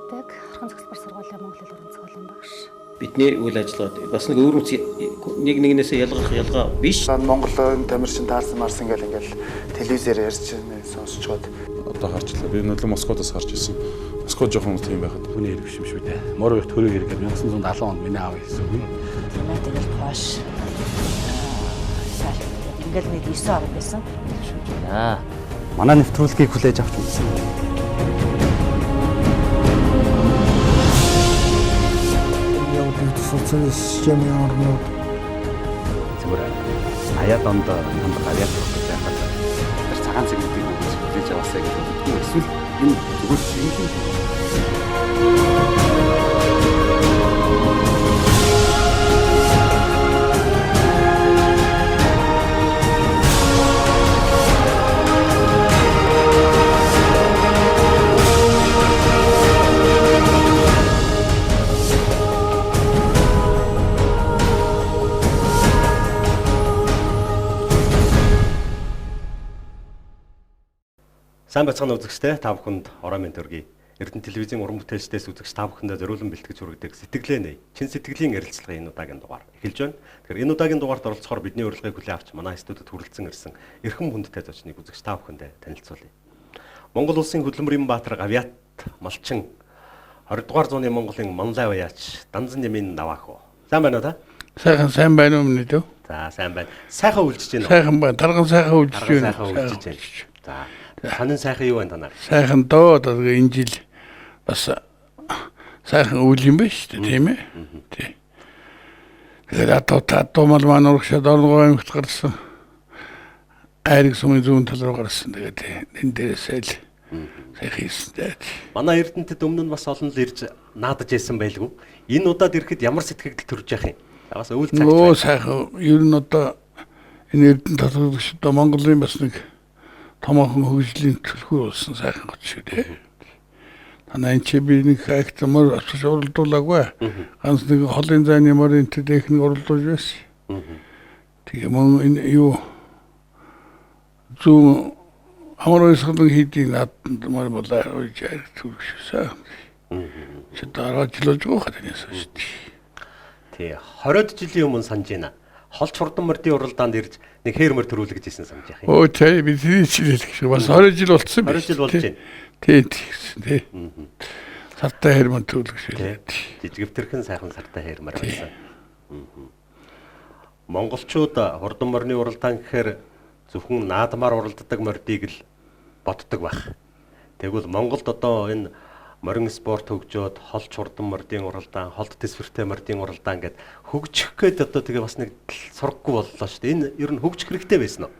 байдаг. Орхон цогцлбор сургуулийн Монгол хэл уран зохиолын багш. Бидний үйл ажиллагаа бас нэг өөр нэгнээс ялгаа биш. Монголын тамирчин таарсан марсан ингээл телевизээр ярьж сонсчод одоо харчлаа. Би нөлөө Москвадаас харж ирсэн. Москва жоохон тийм байхад хүний хэрэг биш юм шүү дээ. Морог төрөг хэрэг 1970 онд миний аав хийсэн үг. Манай тэгэл хоош. Ингээл нэг 9 орн байсан. Манай нэвтрүүлгийг хүлээж авч үзсэн. Социалист системийн орнууд зүгээр аяад онд хамт аваад явах байхад тэр цагаан цэгүүдийг хүлээж аваасаа гэж боддог. Эсвэл энэ зүгээр шинжлэх Сайн бацхан үзэгчтэй та бүхэнд орой минь төргий. Эрдэнэ телевизийн уран бүтээлчдээс үзэгч та бүхэндээ зориулан бэлтгэж хүргэдэг сэтгэлээ чин сэтгэлийн ярилцлагын энэ удаагийн дугаар эхэлж байна. Тэгэхээр энэ удаагийн дугаард оролцохоор бидний урилгыг хүлээн авч манай студид хүрэлцэн ирсэн эрхэм хүндтэй зочныг үзэгч та бүхэндээ танилцуулъя. Монгол улсын хөдөлмөрийн баатар Гавьяат Малчин 20 дугаар зууны Монголын манлай уяач Данзан Нямын Навааху. Сайн байна уу та? сайн байна уу минь дөө? За сайн байна. Сайхан үйлчж байна уу? Сайхан байна. Тарган сайхан үйлчж байна. За Ханын сайхан юу байна танаар? Сайхан доо одоо энэ жил бас сайхан үйл юм байна шүү дээ, тийм ээ. Тий. Тэгэхээр одоо мал маань урагшаад орнгоо аймагт гарсан. Айрыг сумын зүүн тал руу гарсан. Тэгээд энэ дээрээсээ л сайхан хийсэн дээ. Манай Эрдэнэтэд өмнө нь бас олон л ирж наадаж байсан байлгүй. Энэ удаад ирэхэд ямар сэтгэл төрж явах юм? Бас үйл цагт. Оо сайхан. Ер нь одоо энэ Эрдэнэ татварлагч одоо Монголын бас нэг томоохон хөгжлийн төлхөө болсон сайхан гоц шүү дээ. Танай энэ чи би нэг акт мөр авч уралдуулаагүй. Ганц нэг холын зайны морын техник уралдуулж байсан. Тэгээ мөн энэ юу зүүн амрын хийдийн нааданд мөр болоо үеж төлөвшсөн. Чи дараа жилж байгаа хаднаас шүү дээ. Тий 20 жилийн өмнө санаж байна. Холч хурдан мордын уралдаанд ирж нэг хээрмөр төрүүлгэж исэн санаж яах юм. Оо тий би хэлэх шиг бас 20 жил болсон би. 20 жил болж байна. Тий. Сартай хээрмөр төрүүлгэж шээ. Жижигвтэрхэн сайхан сартай хээрмөр байсан. Монголчууд хурдан морны уралдаан гэхээр зөвхөн наадмаар уралддаг мордыг л боддог байх. Тэгвэл Монголд одоо энэ морин спорт хөгжөөд холч хурдан мордын уралдаан, холд тэсвэртэй мордын уралдаан гэд хөгжих гээд одоо тэгээ бас нэг сургаггүй боллоо шүү дээ. Энэ ер нь хөгжих хэрэгтэй байсан уу?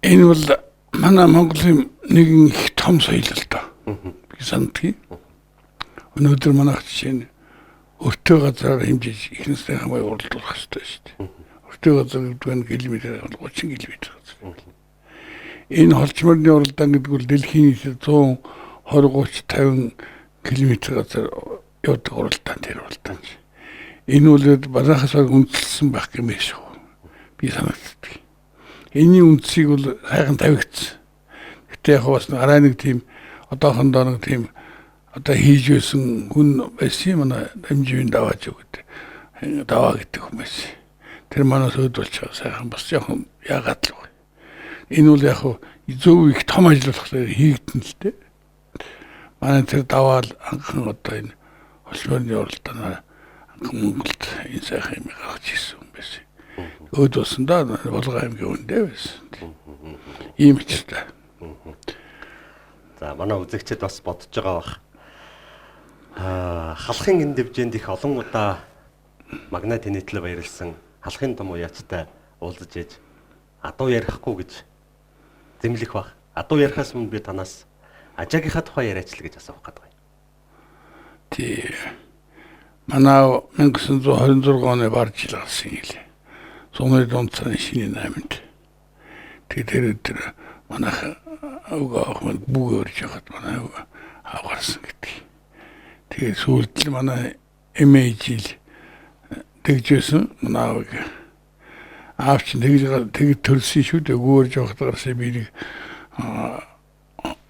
Энэ бол манай Монголын нэгэн их том соёл л доо. Би сандгийн. Өнөөдөр манайх жишээ нь өртөө газараар хэмжиж ихнэстэй хамаа уралдуулах хэрэгтэй шүү дээ. Өртөө газар гэдэг нь километр 30 км. Энэ холч мордын уралдаан гэдэг бол дэлхийн 120-30-50 км газар явдаг уралдаан тэр уралдаан. Энэ бол базаахаас үндэслсэн байх юм биш үү? Би санагддаг. Энийн үндсийг бол хайхан тавигдсан. Гэтэ яг бас арай нэг тийм одоохондоо нэг тийм одоо хийж байсан хүн байсан манай дамжийн даваач өгд. Даваа гэдэг хүн байсан. Тэр манаас өдөлж байгаа сайхан бас жоохон яагаад л вэ? Энэ бол яг зөв их том ажиллах хийгдэн л дээ. Манай тэр даваал анхан одоо энэ холбооны уралдаанаар анхан Монголд энэ сайхан юм гаргаж ирсэн юм байсан. Өөд болсон да Болгоо аймгийн үндэ байсан. Ийм ч та. За манай үзэгчид бас бодож байгаа бах. Халахын энэ дэвжээнд их олон удаа магнат тэнэтлээ баярлсан халахын том уяачтай уулзаж ээж адуу ярихгүй гэж зэмлэх бах. Адуу ярихаас өмнө би танаас Ажаагийнхаа тухай яриач л гэж асуух гэдэг юм. Тий. Манай 1926 оны бар жил гарсан юм. Сумын дундсан шинэ 8-нд. Тэр манайх авгаа бүгд өрж яхад манай авгарсан гэдэг. Тэгээ сүүлд л манай имэжил тэгжсэн манай аавч тэгж төрсөн шүү дээ өгөөрж явахтаа гарсан би нэг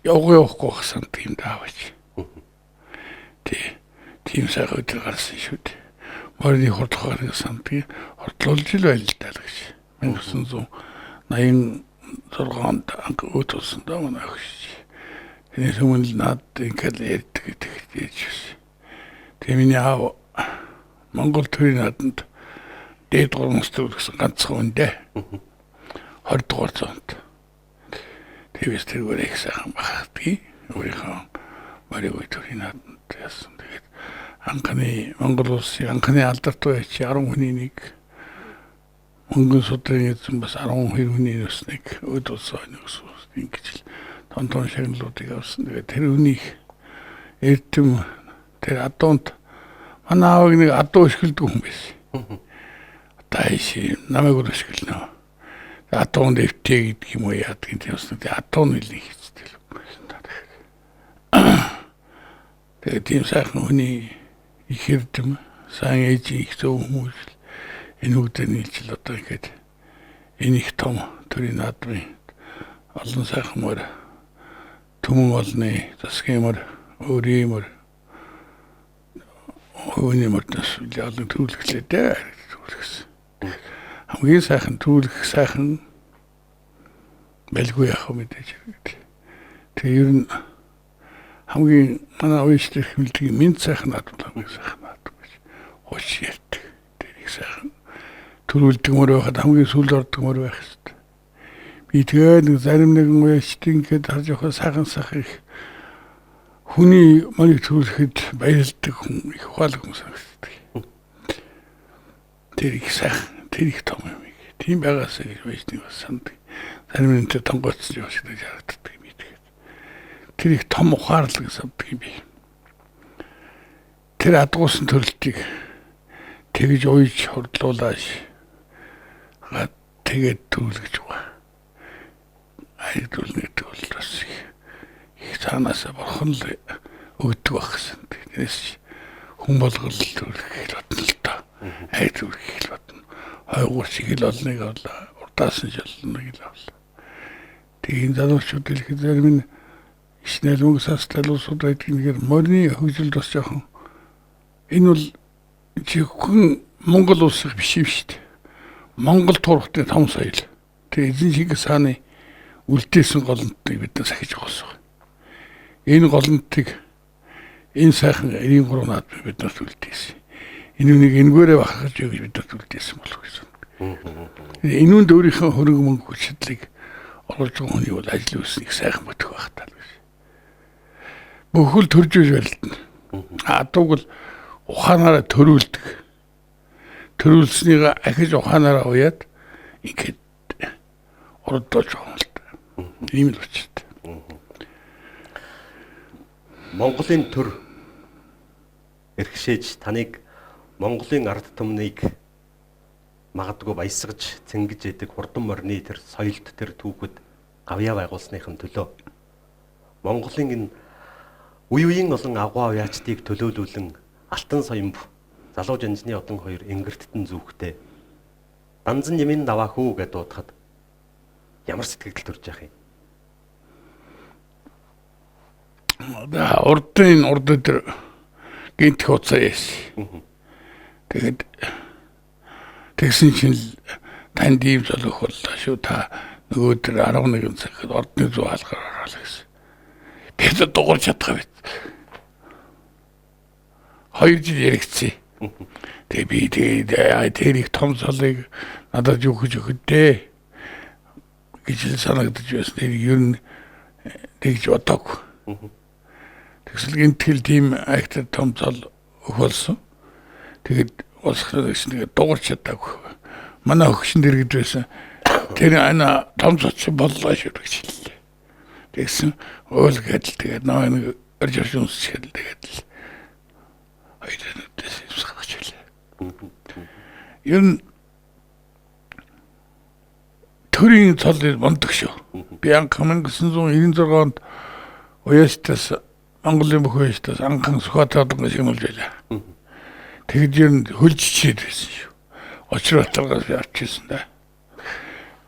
явахгүй гэсэн тийм даавч. тийм сайхан өдөр гарсан шүү дээ. Морины хурдхаар сандгийг хордлуулж ил байл л даа гэж. 1986 онд анх өтөлсөн даа манай охин. Энэ хүмүүл над ингээд ярьдаг гэж байна. Тэгээ миний аав Монгол төрийн нааданд дээд гормстой гэсэн ганцхан үндэ. 20 дугаар зуунд. Тэвээс тэргээр их сайхан багтгий. Өөрийнхөө морины төрийн нааданд яасан. Тэгээд анхны Монгол улсын анхны алдартай байж 10 хүний нэг Монгол судрын эзэн бас 12 хүний нүснийг өдөлсөн ингэж л тон шагналуудыг авсан. Тэгээд тэр үнийг эрдэм тэр адуунд манай аавыг нэг адуу ишгэлдэг хүн байсан. Тааши намайг өршгөлнө. Адуунд эвтэй гэдэг юм уу яадаг юм тийм адуу нэлийг хийдэг. Тэгээд тийм сайхан хүний их эрдэм сайн ээж их зөв хүмүүс энэ үгдэр нийлж л одоо ингээд энэ их том төрийн наадмын олон сайхан мөр түмэн олны засгийн мөр өөрийн мөр өөний мөртөөс олон төлөвлөлөө дээ төлөвлөсөн. Хамгийн сайхан төлөвлөх сайхан байлгүй яах вэ мэдээж. Тэгээ ер нь хамгийн манай ууштай хэмлдэг минь сайхан наадмын сайхан наадам гэж хооч ярьдаг. Тэр их сайхан төрүүлдэг мөр байхад хамгийн сүүл ордог мөр байх хэрэгтэй. Би тэгээд зарим нэгэн ууштай ингээд харж явах сайхан их хүний морийг төрүүлэхэд баярлдаг хүн их ухаалаг хүн санагддаг. Тэр их сайхан, тэр их том юм. Тийм байгаасаа гэж байж нэг бас санддаг. Зарим нь тэр тонгоцсон юм шиг харагддаг юм тэгээд. Тэр их том ухаарлаг санддаг юм би. Тэр адгуусан төрөлтийг тэгж уйж хордлуулааш тэгээд төлөвлөж байгаа. Айдуулныг төлөвлөс их цаанаасаа бурхан л өгдөг байх гэсэн. Тэрээс хүн болгол төлөх хэл батна л та. Айдуулах хэл батна. Хойгуур шиг л олныг авлаа. Урдаас нь жолныг л авлаа. Тэгээд залуучууд дэлхийд зарим нь ичнэл мөнгөс талуусууд байдгийг морины хөгжил бас жоохон энэ бол зөвхөн Монгол улсыг биш юм шүү дээ. Монгол турхтын том соёл. Тэгээд эзэн Чингис хааны үлдээсэн голомтыг бид нар сахиж байгаа. Энэ голомтыг энэ сайхан 93 наадмыг бид нар үлдээсэн. Энэ үнийг энэгээрээ бахархаж өгч бид нар үлдээсэн болов гэсэн. Энэ үнд өөрийнхөө хөрөнгө мөнгө хүч чадлыг оруулж байгаа хүний бол ажил үйлснийг сайхан бодох байх тал гэж. Бүхэл төрж үж байлтна. Адууг л ухаанаараа төрүүлдэг. Төрүүлснийг ахиж ухаанаараа уяад ингээд ордож байгаа юм л та. Ийм л учиртай. Монголын төр эрхшээж таныг Монголын ард түмнийг магадгүй баясгаж цэнгэж яадаг хурдан морины тэр соёлд тэр түүхэд гавьяа байгуулсныхын төлөө Монголын энэ үе үеийн олон агуу авьяачдыг төлөөлүүлэн Алтан соёмб залуу жанжны одон хоёр ингэрттэн зүгтээ данзан нэмийн даваа хүү гэж дуудахад ямар сэтгэл төрж яах юм? Урдын тэр гинт хоцоос. Тэгээд тэгсэн чинь танд ийм залуух боллоо шүү. Та нөгөө тэр 11 цагт ордны зүү хаалгаар оруулаа гэсэн. Би ч дуурч чадах байт. 2 жил яригдсан. Тэгээ би тэр их том залыг надад юу гэж өгдөө гэж санагдаж байсан. Тэр ер нь тэгж бодоагүй. Тэгсэл гинтгэл тийм актер том зал өгүүлсэн. Тэгээд улсхад гэсэн дуурч чадаагүй. Манай хөгшин дэргэд байсан. Тэр ана том зоч боллоо шүү гэж хэллээ. Тэгсэн уул гэдэл тэгээд нэг орж унсчихэл тэгээд л айдэнэс сахаж хэлээ. Ер нь төрийн цолыг мондог шүү. Би анх 1996 онд уяастаас Монголын бүх уяастаас анхан Сүхбаатарын шигнүүлж байлаа. Тэгж ер нь хөлжчихэд байсан шүү. Очротоогоос явчихсан да.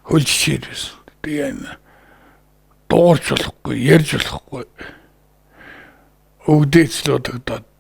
Хөлжчихэд байсан. Тэгээ дуурч болохгүй, ярьж болохгүй. Өвдөөцл удагдаад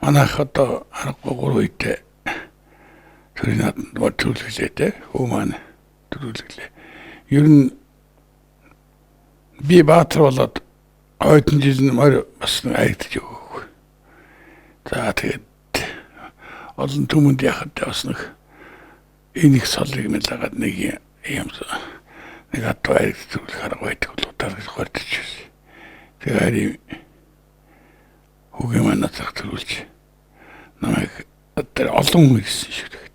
манайх одоо аргагүй 3 үедээ төрийн нааданд төлөвлөлээ те. Хөө маань төлөвлөлээ. Ер нь би баатар болоод ойдын жил нь бас айдж өгөөгүй. За тэгээд олон түмэнд яхад бас нэг энийг солыг мэлагаад нэг юм нэг атуу айдж төлөх арга байдаг бол удаа хордож байсан. Тэгээд хүүгээ маань надад төрүүлж намайг одоо олон хүн гэсэн шүү дээ.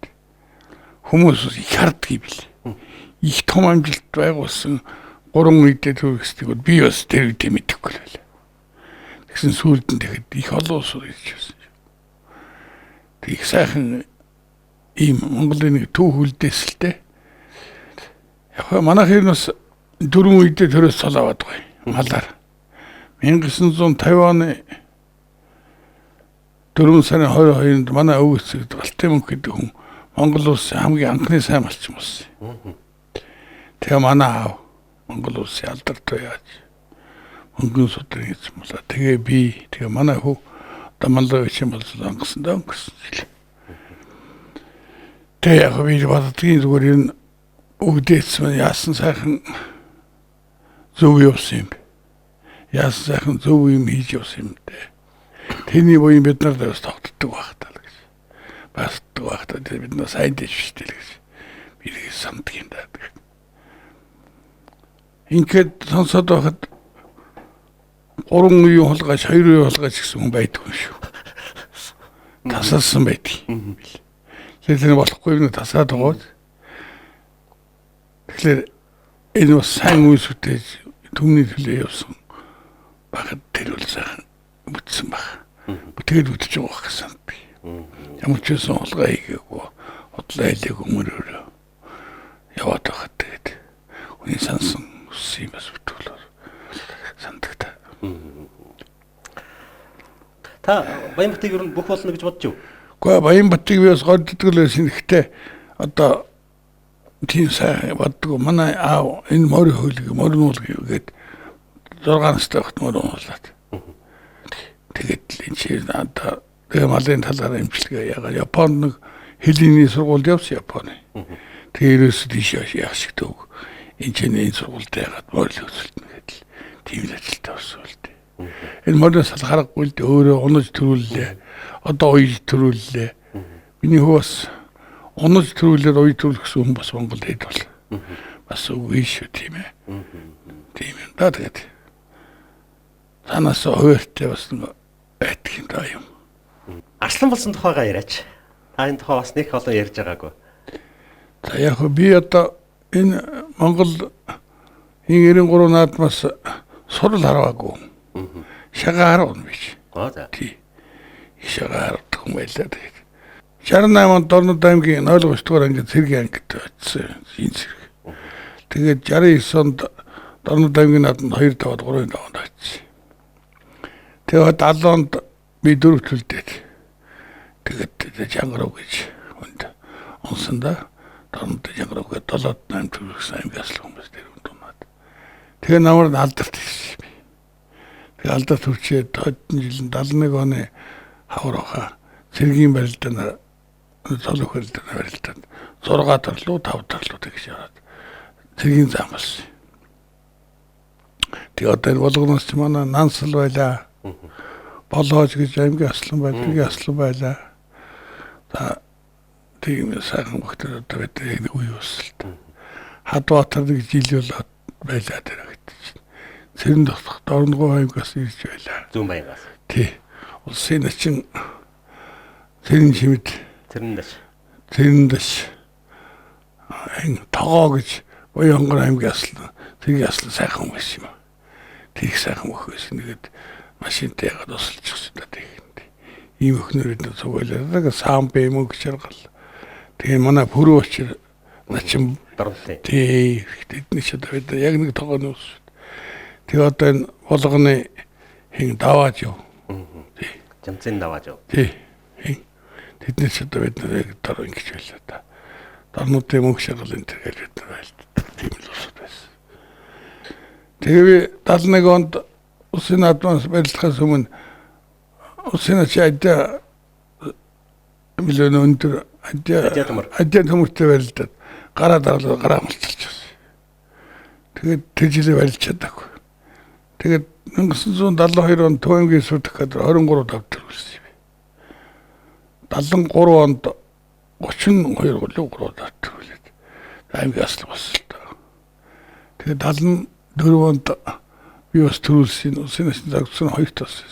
Хүмүүс их харддаг бил. Их том амжилт байгуулсан 3 үедээ төрөхсдгийг бол би бас тэр үедээ мэдэхгүй л байлаа. Тэгсэн сүүлд нь тэгэхэд их олон улс ирж байсан. Тэг сайхан ийм Монголын нэг төв хүлдээсэлтэй. Яг манайх энэ бас 4 үедээ төрөөс цолоод байгаа юм. Малаар 1950 оны 4 сарын 22-нд манай өвөцөд Галтын мөнх гэдэг хүн Монгол улсын хамгийн анхны сайн малчин болсон. Тэгээ манай аав Монгол улсын алдартай яаж мөнгөн судрын эзэн болоо. Тэгээ би тэгээ манай хүү Дамалгавич юм болсон ангасан даа гэсэн. Тэгээ яг би боддгийн зүгээр энэ өгдөөцмэн яасан сайхан зөв явсан юм. Яасан сайхан зөв юм хийж явсан юм дээ. Тэний буян бид нар дэвс тогтдог байх таа гэж. Бастдаг байх таа бид нар сайн дэвш штэ л гэж. Би нэг самдаг юм даа. Ингээд сонсоод байхад 3 үеийн хулгайч 2 үеийн хулгайч гэсэн хүн байдгүй шүү. Тасалсан байдаг. Тэгэхээр болохгүй нэг тасаад байгаа. Тэгэхээр энэ бас сайн үйлсүүтэй түмний төлөө явсан. Багт тэр үл сайхан бүтсэн баг. Тэгээд бүтэж байгаа гэсэн би. Ямар ч байсан хулгай хийгээгүй. Хотлоо хэлээгүй мөрөөрөө. Яваад байхад тэгээд үний сансан үссэн бас бүтүүлээ. Сандагта. Та Баянбатыг ер нь бүх болно гэж бодож юу? Гэхдээ Баянбатыг би бас годдог л байсан. Гэхдээ одоо тийм сайн боддог. Манай аав энэ морь хөлөг морнуул гэгээд 6 настай байхад морнуулаад. Тэгээд л энэ чинь одоо тэгээ малын талаар имчилгээ яагаад Японд нэг хэлний сургуульд явсан Японы. Тэгээ ерөөсөө тийш яах шиг төг. Энэ чинь энэ сургуульд яагаад морь хөлсөлтнө гэдэл тийм л ажилтаа орсон л дээ. Энэ морьноос харахгүй л дээ өөрөө унаж төрүүллээ. Одоо уяж төрүүллээ. Миний хөөс унаж төрүүлээд уяж төрүүлэх хүн бас Монгол хэд бол. Бас үгүй шүү тийм ээ. Тийм юм даа тэгээд. Танаас хоёртой бас нэг байдаг юм даа юм. Арслан болсон тухайгаа яриач. Та энэ тухай бас нэг олон ярьж байгаагүй. За яг би одоо энэ Монгол 93 наадмаас сурал хараагүй. Шагаа харуун биш. За. Тий. Шагаа хардаг юм байлаа тэгээд. 68 онд Дорнод аймгийн 0-р дугаар ангид цэргийн ангид очсон. Энэ цэрэг. Тэгээд 69 онд Дорнод аймгийн наадманд 2-5-3 даванд очсон. Тэгээд 70 онд би 4 төлдөөд. Тэгээд Жангарав гэж хүнд онсондоо Дорнод Жангарав гэдэг 7-8 төлөвсөн аймгийн аслан хүмүүс дээр үндунаад. Тэгээд намайг алдарт хийсэн. Тэгээд алдарт хүрчээд тойдны жилийн 71 оны хаврахаа цэргийн барилдаанаар цолох барилдаанаар барилдаад 6 тарлуу 5 тарлуу тэгж яваад цэргийн зам болсон. Тэгээд одоо болгоноос ч манай Нансал байлаа. Болоож гэж аймгийн аслан байлаа, аслан байлаа. За тийм сайхан багтар одоо байдаг үе өсөлт. Хадбаатар нэг жил болоод байлаа тэр гэж. Цэрэн дотох Дорногов аймгаас ирж байлаа. Зүүн Баянгаас. Тий. Улсын начин цэрэн чимэд цэрэндаш энэ тогоо гэж Баянгор аймгийн аслан тэргийн аслан сайхан хүн байсан юм. Тэрх сайхан өх байсан. Нэгэд машинтай ягаад усалчихсан даа тэгээд. Ийм өхнөрөд цугайлаа. Самбэ мөнгө чаргал. Тэгээ манай пүрөөч начин Дорнотын. Тий. Тэдний ч одоо яг нэг тогооны ус. Тэгээ одоо энэ болгоны хин давааж юу. Тий. Жамцын давааж юу. Тий. Тэдний ч одоо бид яг дор ингэж байлаа та. Дорнотын мөнгө чаргал энэ тэр гэж байлаа. Тийм л ус байсан. Тэгээ би 71 онд Улсын наадмаас барилдахаас өмнө улсын ачаад миллион өндөр адиа төмөртэй барилдаад гараа даглаа гараа мулчилж байна. Тэгээд тэр жилээ барилж чадаагүй. Тэгээд 1972 онд Төвөмгийн сүрдэх газар 23 давтар үлсэн юм. 73 онд 32 3 давтар үлээд аймгийн аслаг болсон л доо. Тэгээд 74 онд би бас төрүүлсэн улсын насны загварсан 2 тос.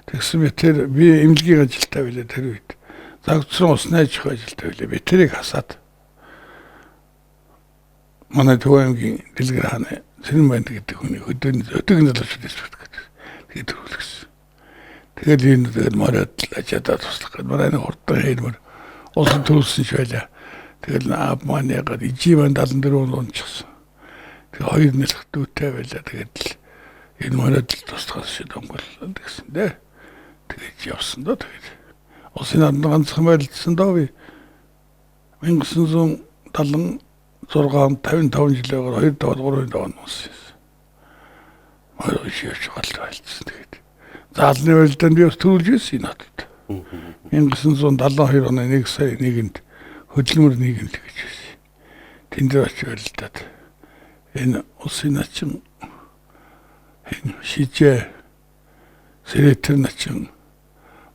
Тэгсэн мэт тэр би эмнэлгийн ажилтаа билээ тэр үед. Загварсан усны аж ахуйн ажилтаа билээ. Би тэрийг хасаад манай Төвөмгийн дэлгэр хааны Цэрэн банд гэдэг хүний өдөөний залуучууд эсвэрт гэдэг. Тэгээд төрүүлсэн. Тэгээд энэ тэгээд мороод ажиадаа туслах гэдэг. Манай нэг хурдан хэлмэр улсын төрүүлсэн ч байлаа. Тэгээд аав маань ягаад ижимэн 74 онд унчихсан. Тэгээд хоёр нэлэх дүүтэй байлаа. Тэгээд энэ мороод туслахаас шийдэмгөл гэсэн дээ. Тэгээд явсан доо тэгээд. Улсын ард ганцхан байлдсан доо би 1976 онд 55 жилээр 2 даваад 3 даваад нуусан. Мороо шивч галтайлцсан тэгээд. Заалны байлдаанд би бас төрүүлж ирсэн надад. 1972 оны 1 сарын 1-нд хөдөлмөр нийгэмлэг гэж байсан. Тэнд очиж байлдаад энэ улсын начин энэ шижээ сэрэтэр начин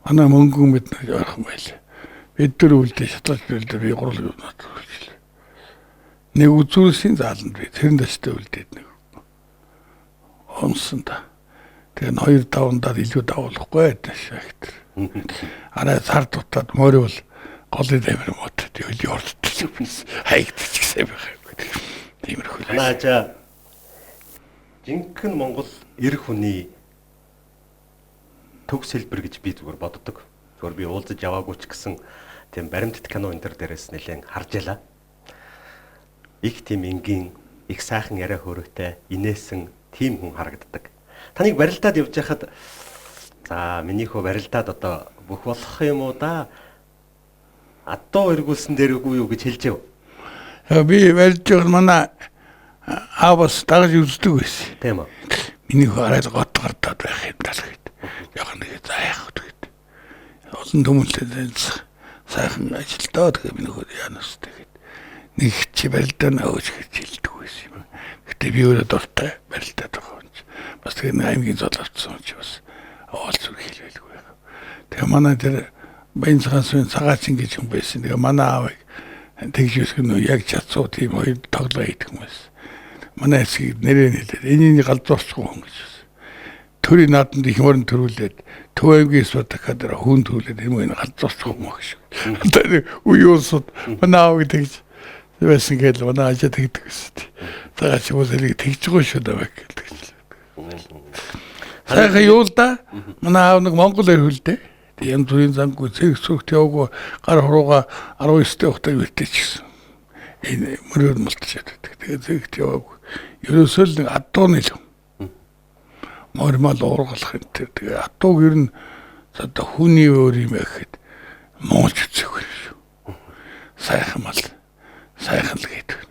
манай мөнгөн бид нар явах юм байл. Бид нар үлдээ шатлаж байлдаа би гурал юунаад үлдээ. Нэг үзүүлсэн зааланд би тэрэн дэжтэй үлдээд нэг онсон та. Тэгээ 2-5-даа илүү давуулахгүй шахтар. Арай цар дутаад морил голын амир мод тэгэл yorдчихсан биз. Хаягдчих гэсэн байх. Тиймэрхүү. Наажа жинхэнэ Монгол эр хүний төг сэлбэр гэж би зүгээр боддог. Зүгээр би уулзаж яваагүй ч гэсэн тийм баримтат кино энэ төр дээрээс нэлээд харж ялаа. Их тийм энгийн, их сайхан яриа хөөрөйтэй, инээсэн тийм хүн харагддаг. Таныг барилдаад явж байхад за минийхөө барилдаад одоо бүх болох юм уу да? Адуу эргүүлсэн дээргүй юу гэж хэлжэв. Би барилж байгаа манай аавас дагаж үздэг байсан. Тийм үү. Минийхөө арай гот гардаад байх юм даа гэд. Яг нэг заах гэд. Олон төмөлтэй сайхан ажилдаа тэгээ минийхөө янаас тэгээд нэг чи барилдаа нөөж гэж хэлдэг байсан юм. Гэтэ би өөрөө дуртай барилдаад байгаа юм чи. Бас тэгээ аймгийн золовцсон чи бас оол зүрх хэлвэлгүй. Тэгээ манай тэр Баянцхан цагаачин гэж юм байсан. Тэгээ манай аавыг тэгж өсгөн яг чацуу тийм хоёр тоглоо хийдэг юм байсан. Манай эсгийг нэрээ нэлээд энийг галзуурч хүн гэж байсан. Төрийн нааданд их мөрөн төрүүлээд Төвөмгийн сүрдэх газар хүн төрүүлээд энэ галзуурч хүн гэж. Тэр уюусууд манай аавыг тэгж байсан гэж манай ажид тэгдэг гэсэн. Цагаач үзэлийг тэгж гоо шүү дээ гэдэг. Сайхан юу л да. Манай аав нэг Монгол эрхүүлдэ. Тийм зүрийн замгүй зэрэг сүрт яваагүй гар хурууга 19-т ухтаг битээчихсэн. Энэ мөрөөр мултчаад байдаг. Тэгээ зэрэгт яваагүй. Ерөөсөө л нэг адууны л. Мормал уургалах юм тэр. Тэгээ адууг ер нь одоо хүний өөр юм гэхэд монголч үзэхгүй шүү. Сайхан мал. Сайхан л гэдэг.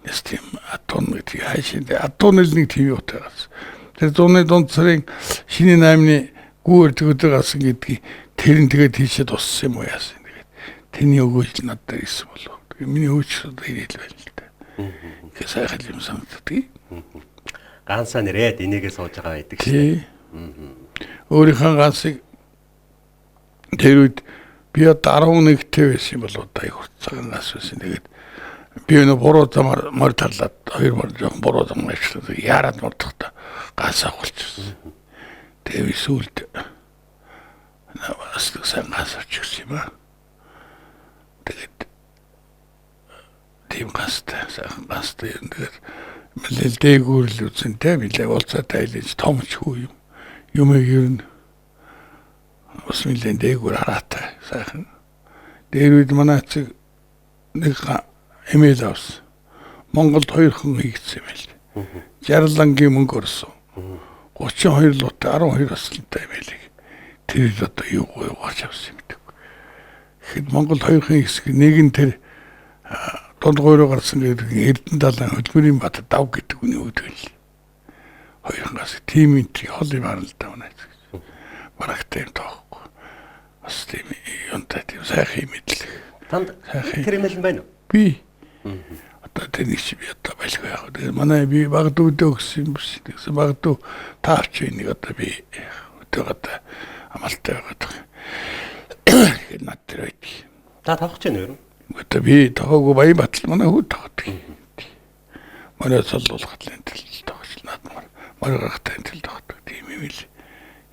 Нэс тийм адуун гэдэг хайшин. Адууны л нэг тийм утгаас. Тэр зуны дунд цэрийн шинэ 8-ны гүүр төгөдөр гасан гэдгийг тэр нь тэгээд тийшээ туссан юм уу яасан. Тэгээд тэрний өгөөж надад ирсэн болов. Тэгээд миний өөч ирэл байл л да. Тэгээд сайхан юм санагддаг. Ганцаа нэрээд энийгээ сууж байгаа байдаг шээ. Өөрийнхөө ганцыг тэр үед би 11-т байсан болов да их цагнаас байсан. Тэгээд би өнөө буруу замаар мөр тарлаад хоёр мөр жоохон буруу зам ажиллаад яарад мурдахта ганцаа болчихсон. Тэгээ сүлд наваас сайн гасаач гэсэн юм аа. Тэгээд тийм гастай сайхан гастай юм. Тэгээд мэлэл дээгүүрл үзэнтэй билээ уулзаатай илж томч хүү юм. Юмэг ер нь бас мэлэн дээгүүр хараатай сайхан. Дээр үед манай цэг нэг эмэйл авсан. Монголд 2 хүн хийгдсэн юм л. 60 лангийн мөнгө орсон. 32 лутай 12 аслантай эмээлэг тэр одоо юу гарч авсан юм гэдэг. Тэгэхэд Монгол 2 хүн хэсэг нэг нь тэр дунд гойроо гарсан гэдэг Эрдэнэ далайн хөдөлмөрийн бат дав гэдэг үний үүдгэл. 2 хангас тим энтри хол юм харна л да манай. Барагтай юм тоохгүй. бас тийм юунтай тийм сайхан мэдлэг. Танд тэр имэйл байна уу? Би одоо тэнийг чи би одоо байлгүй яг. Тэгээ манай би багдуудаа өгсөн юм биш. Тэгсэн багдуу таарч энийг одоо би өдөөд амалтай байгаад. Над тэр байдаг. Та тавхаж байна юу? Одоо би тохоогүй Баянбатал манай хүү тогтдог. Манай солуулгад л энэ төл тогтож наадмаар маргахтай энэ төл тогтдог тийм юм л.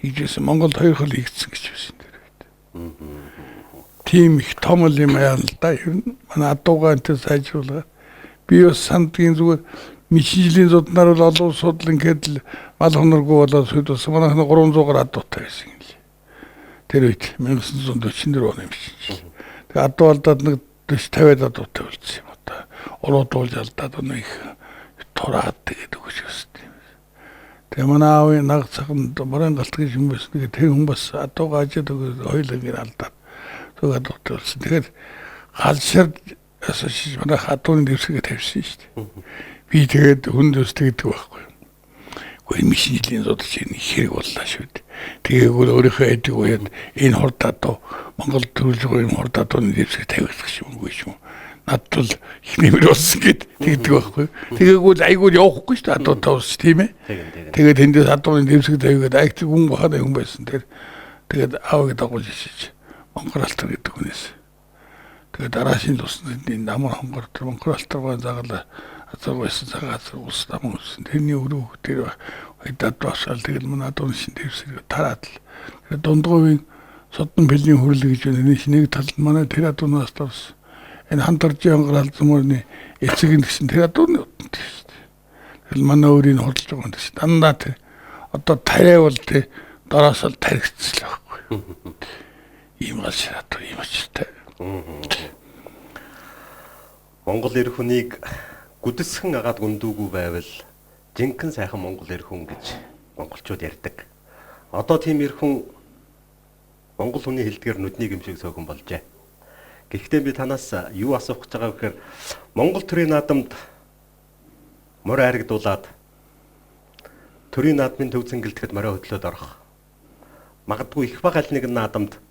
Ийжээс Монголд хоёр хөл хийгдсэн гэж байсан дээр байд. Тийм их том юм яа л да. Ер нь манай адуугаа энэ сайжруулаад би бас сандгийн зүгээр мичилийн зоднаар бол олон судлан гэдэл мал хоноргүй болоод сүйд бас манай 300-аар адуутай байсан юм л. Тэр үед 1944 он юм шиг. Тэгээ адуу алдаад нэг 50-аад адуутай болсон юм одоо. Олоодуулж алдаад өнөө их тураад тэгээд өгч өссөн. Тэгээ манай аавын наг цаганд морин галт гэж юм байсан. Тэгээ тэр хүн бас адуугаа ажид хоёулаа гэр алдаад зөв адуутай болсон. Тэгээд галшаар асууж манай хатууны дэвсгээ тавьсан шүү дээ. Би тэгээд хүнд өс тэгдэг байхгүй. Гэхдээ мишнилийн зодч энэ хэрэг боллоо шүү дээ. Тэгээгүй өөрийнхөө эдэг уяад энэ хордадуу Монгол төрүүлж байгаа юм хордадууны дэвсгээ тавьчих юмгүй юм. Надад л их нэмэр болсон гэд тэгдэг байхгүй. Тэгээгүй айгүй явахгүй шүү дээ. Адуу тавс тийм ээ. Тэгээд тэндээс адууны дэвсгээ тавьгээд айгт хүн бахад хүн байсан. Тэгээд аавыг дагуулж ичиж Монгол алтар гэдэг хүнээс. Тэгээд дараашин тусны намар хонгор тэр Монгол алтаргаа загалаа азаргүйсэн цагаас улс нам үсэн. Тэрний өрөө тэр хэдад басаал тэгэл манай адууны шин дэвсгээ тараад л. Дундгойн содон бэлгийн хүрлэг гэж байна. Нэг талд манай тэр адуунаас тавс. Энэ хантаржи хангараал зумөрний эцэг гэсэн тэр адууны утанд шүү дээ. Тэгэл манай өөрийн худалж байгаа юм шүү. Дандаа тэр одоо тариавал тэр дороос л таригдсан л байхгүй. Ийм ашигтай ийм ашигтай. Монгол эрх хүнийг гүдсгэн агаад гүндүүгүй байвал жинхэнэ сайхан Монгол эрх хүн гэж монголчууд ярьдаг. Одоо тийм эрх хүн монгол хүний хэлдгээр нүдний гимшиг сойхон болжээ. Гэхдээ би танаас юу асуух гэж байгаа вэ гэхээр Монгол төрийн наадамд морь харигдуулаад төрийн наадмын төв зингэлдэхэд морио хөдлөөд орох. Магадгүй их баг аль нэгэн наадамд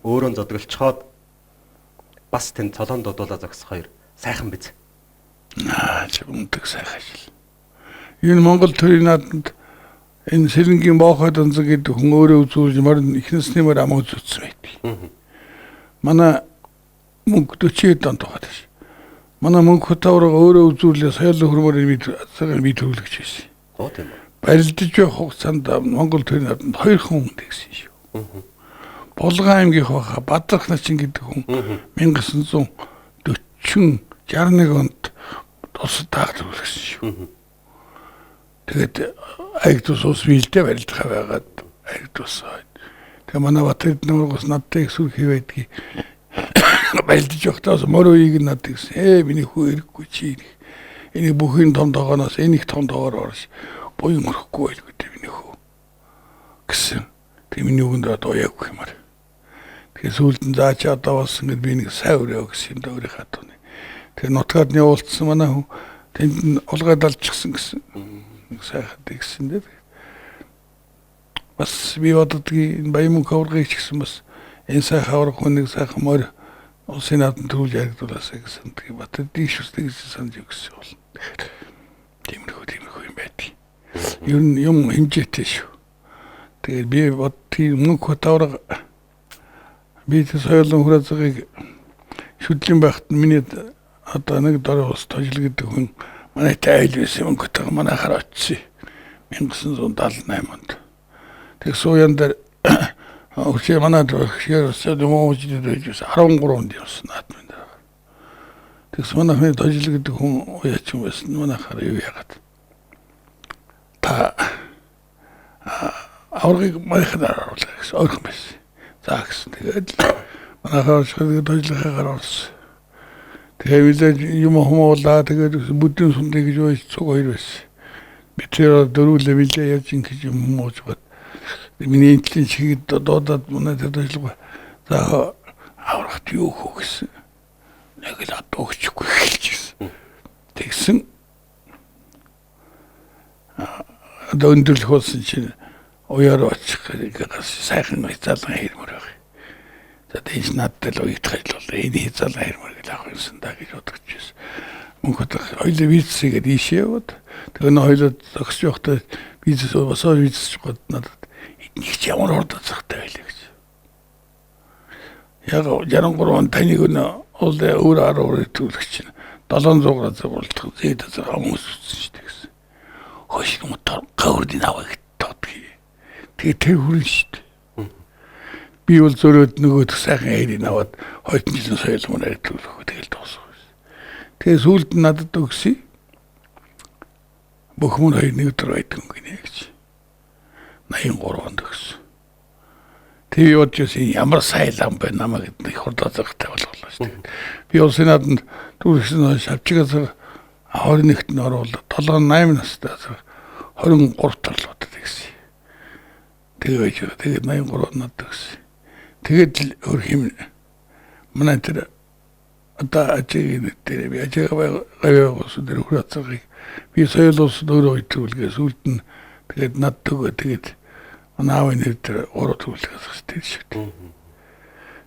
өөрөө зодголцоход бас тэнд цолоон дуудуулаа зогсох хоёр сайхан биз. Үндэг сайхан ажил. Энэ Монгол төрийн наадамд энэ сэрэнгийн боохой донцог гэдэг хүн өөрөө үзүүлж морин ихнэсний морь амаа үзүүлсэн байдаг. Манай мөнгө 40 онд тухайд ш. Манай мөнгө хутавраа өөрөө үзүүлээ соёлын хөрмөөр би төлөвлөж байсан. Оо тийм үү. Барилдаж явах хугацаанд Монгол төрийн наадамд 2 хүн тэгсэн шүү. Булган аймгийн хаа Бадрах начин гэдэг хүн 1940 61 онд тус таагд үлгсэн шүү. Тэгээд айгдус ус вилдэ барилдах байгаад айгдус. Тэгээ манай Батэрд нургас надтай их сүр хийвэдгийг байлдаж явахдаа моройг над гэсэн. Миний хүү ирэхгүй чи. Энийг бүхэн том тоогоноос энэ их том тоогоор орж буян өрөхгүй байлгүй дээ миний хүү. Гэсэн. Тэг миний үгэнд одоо яг юмар. Тэгээ сүүлд нь заачаа одоо болсон гэд би нэг сайн өрөө гэсэн дөөрийн хатууны. Тэгээ нутгаад нь явуулсан манай хүн тэнд нь улгаад алчихсан гэсэн. Нэг сайхан тэгсэн дээ. Бас би боддгийн баян мөнгө аврагыг ч гэсэн бас энэ сайхан авраг хүнийг сайхан морь улсын наадамд төрүүлж яригдуулаасаа гэсэн. Тэгээ Батэр дийшвстэй гэсэн санаж өгсөн болно. Тиймэрхүү юм байдаг. Ер нь юм хэмжээтэй шүү. Тэгээд би боддгийн мөнгө хутавраг би соёлын хураацгыг шүдлийн байхад миний одоо нэг дор ус тожил гэдэг хүн манайтай айл байсан мөнгө хутавраг манайхаар очив. 1978 онд. Тэг сууян дээр өчигдөр манай дөрөөр сөдөмөж дэж 13 онд явсан наадмын дээр. Тэгс манайхны тожил гэдэг хүн уяач юм байсан. Манайхаар юу яагаад та аврагыг манайхаар оруулах гэсэн ойрхон байсан. За гэсэн. Тэгээд манайхаар шийдэл тожлохоор орсон. Тэгээд юм хумуулаа тэгээд бүдэн сундыг гэж байж цуг хоёр байсан. Би тэр дөрвөлээ билээ яаж ингэж юм хумууж бат. Миний энтлийн чигэд дуудаад манай төдөлгөө за аврагт юу хөө гэсэн. Нэг л адуугчгүй хэлчихсэн. Тэгсэн одоо өндөрлөх болсон чинь уяар очих гэдэг сайхан байцаалан хэрмэр баг. За тийш надтай л уягдах бол энэ хязгаарлал хэрмэр гэл авах юмсан да гэж бодож байсан. Мөнхөд хоёул визсгээд ийшээ яваад тэгээ нөө хоёул зогсож явахдаа визс босоо визс гот надад нэг ч ямар хурд цагтай байлаа гэж. Яг 63 он таныг нөө өөр араар төлөгч 700 градус болтох зэд зэрэг хүмүүс үтсэн шүү дээ гэсэн. Хойш мотор гаврын аваад тодгийг. Тэгээ тэр хүрэн шүү дээ. Би бол зөрөөд нөгөөд сайхан хэрийг аваад хойд жилийн соёл мөрөөр төлөх тэгэл дуусах. Тэгээ сүүлд нь надад өгсөй. Бүх мөр хоёр нэг өдөр байдгүй гинэ гэж. 83 онд өгсөн. Тэгээ явж ямар сайлан бэ намайг их хурдан цагтай болголоо шүү дээ. Би улсын нааданд түргсэн шавчгаас 21-т нь оруулаад 7-8 настай 23 талууд гэсэн. Тэгээд 83 надад өгсөн. Тэгээд л өөр хим манай тэр одоо ажиг дээр би ажигаа гавьяас дээр хүрээцгийг би соёл улс өөрөө идэвхлээс үлд нь тэгээд над төгөө тэгээд анаавын нэр дээр уруу төвлөгөөс шүү дээ.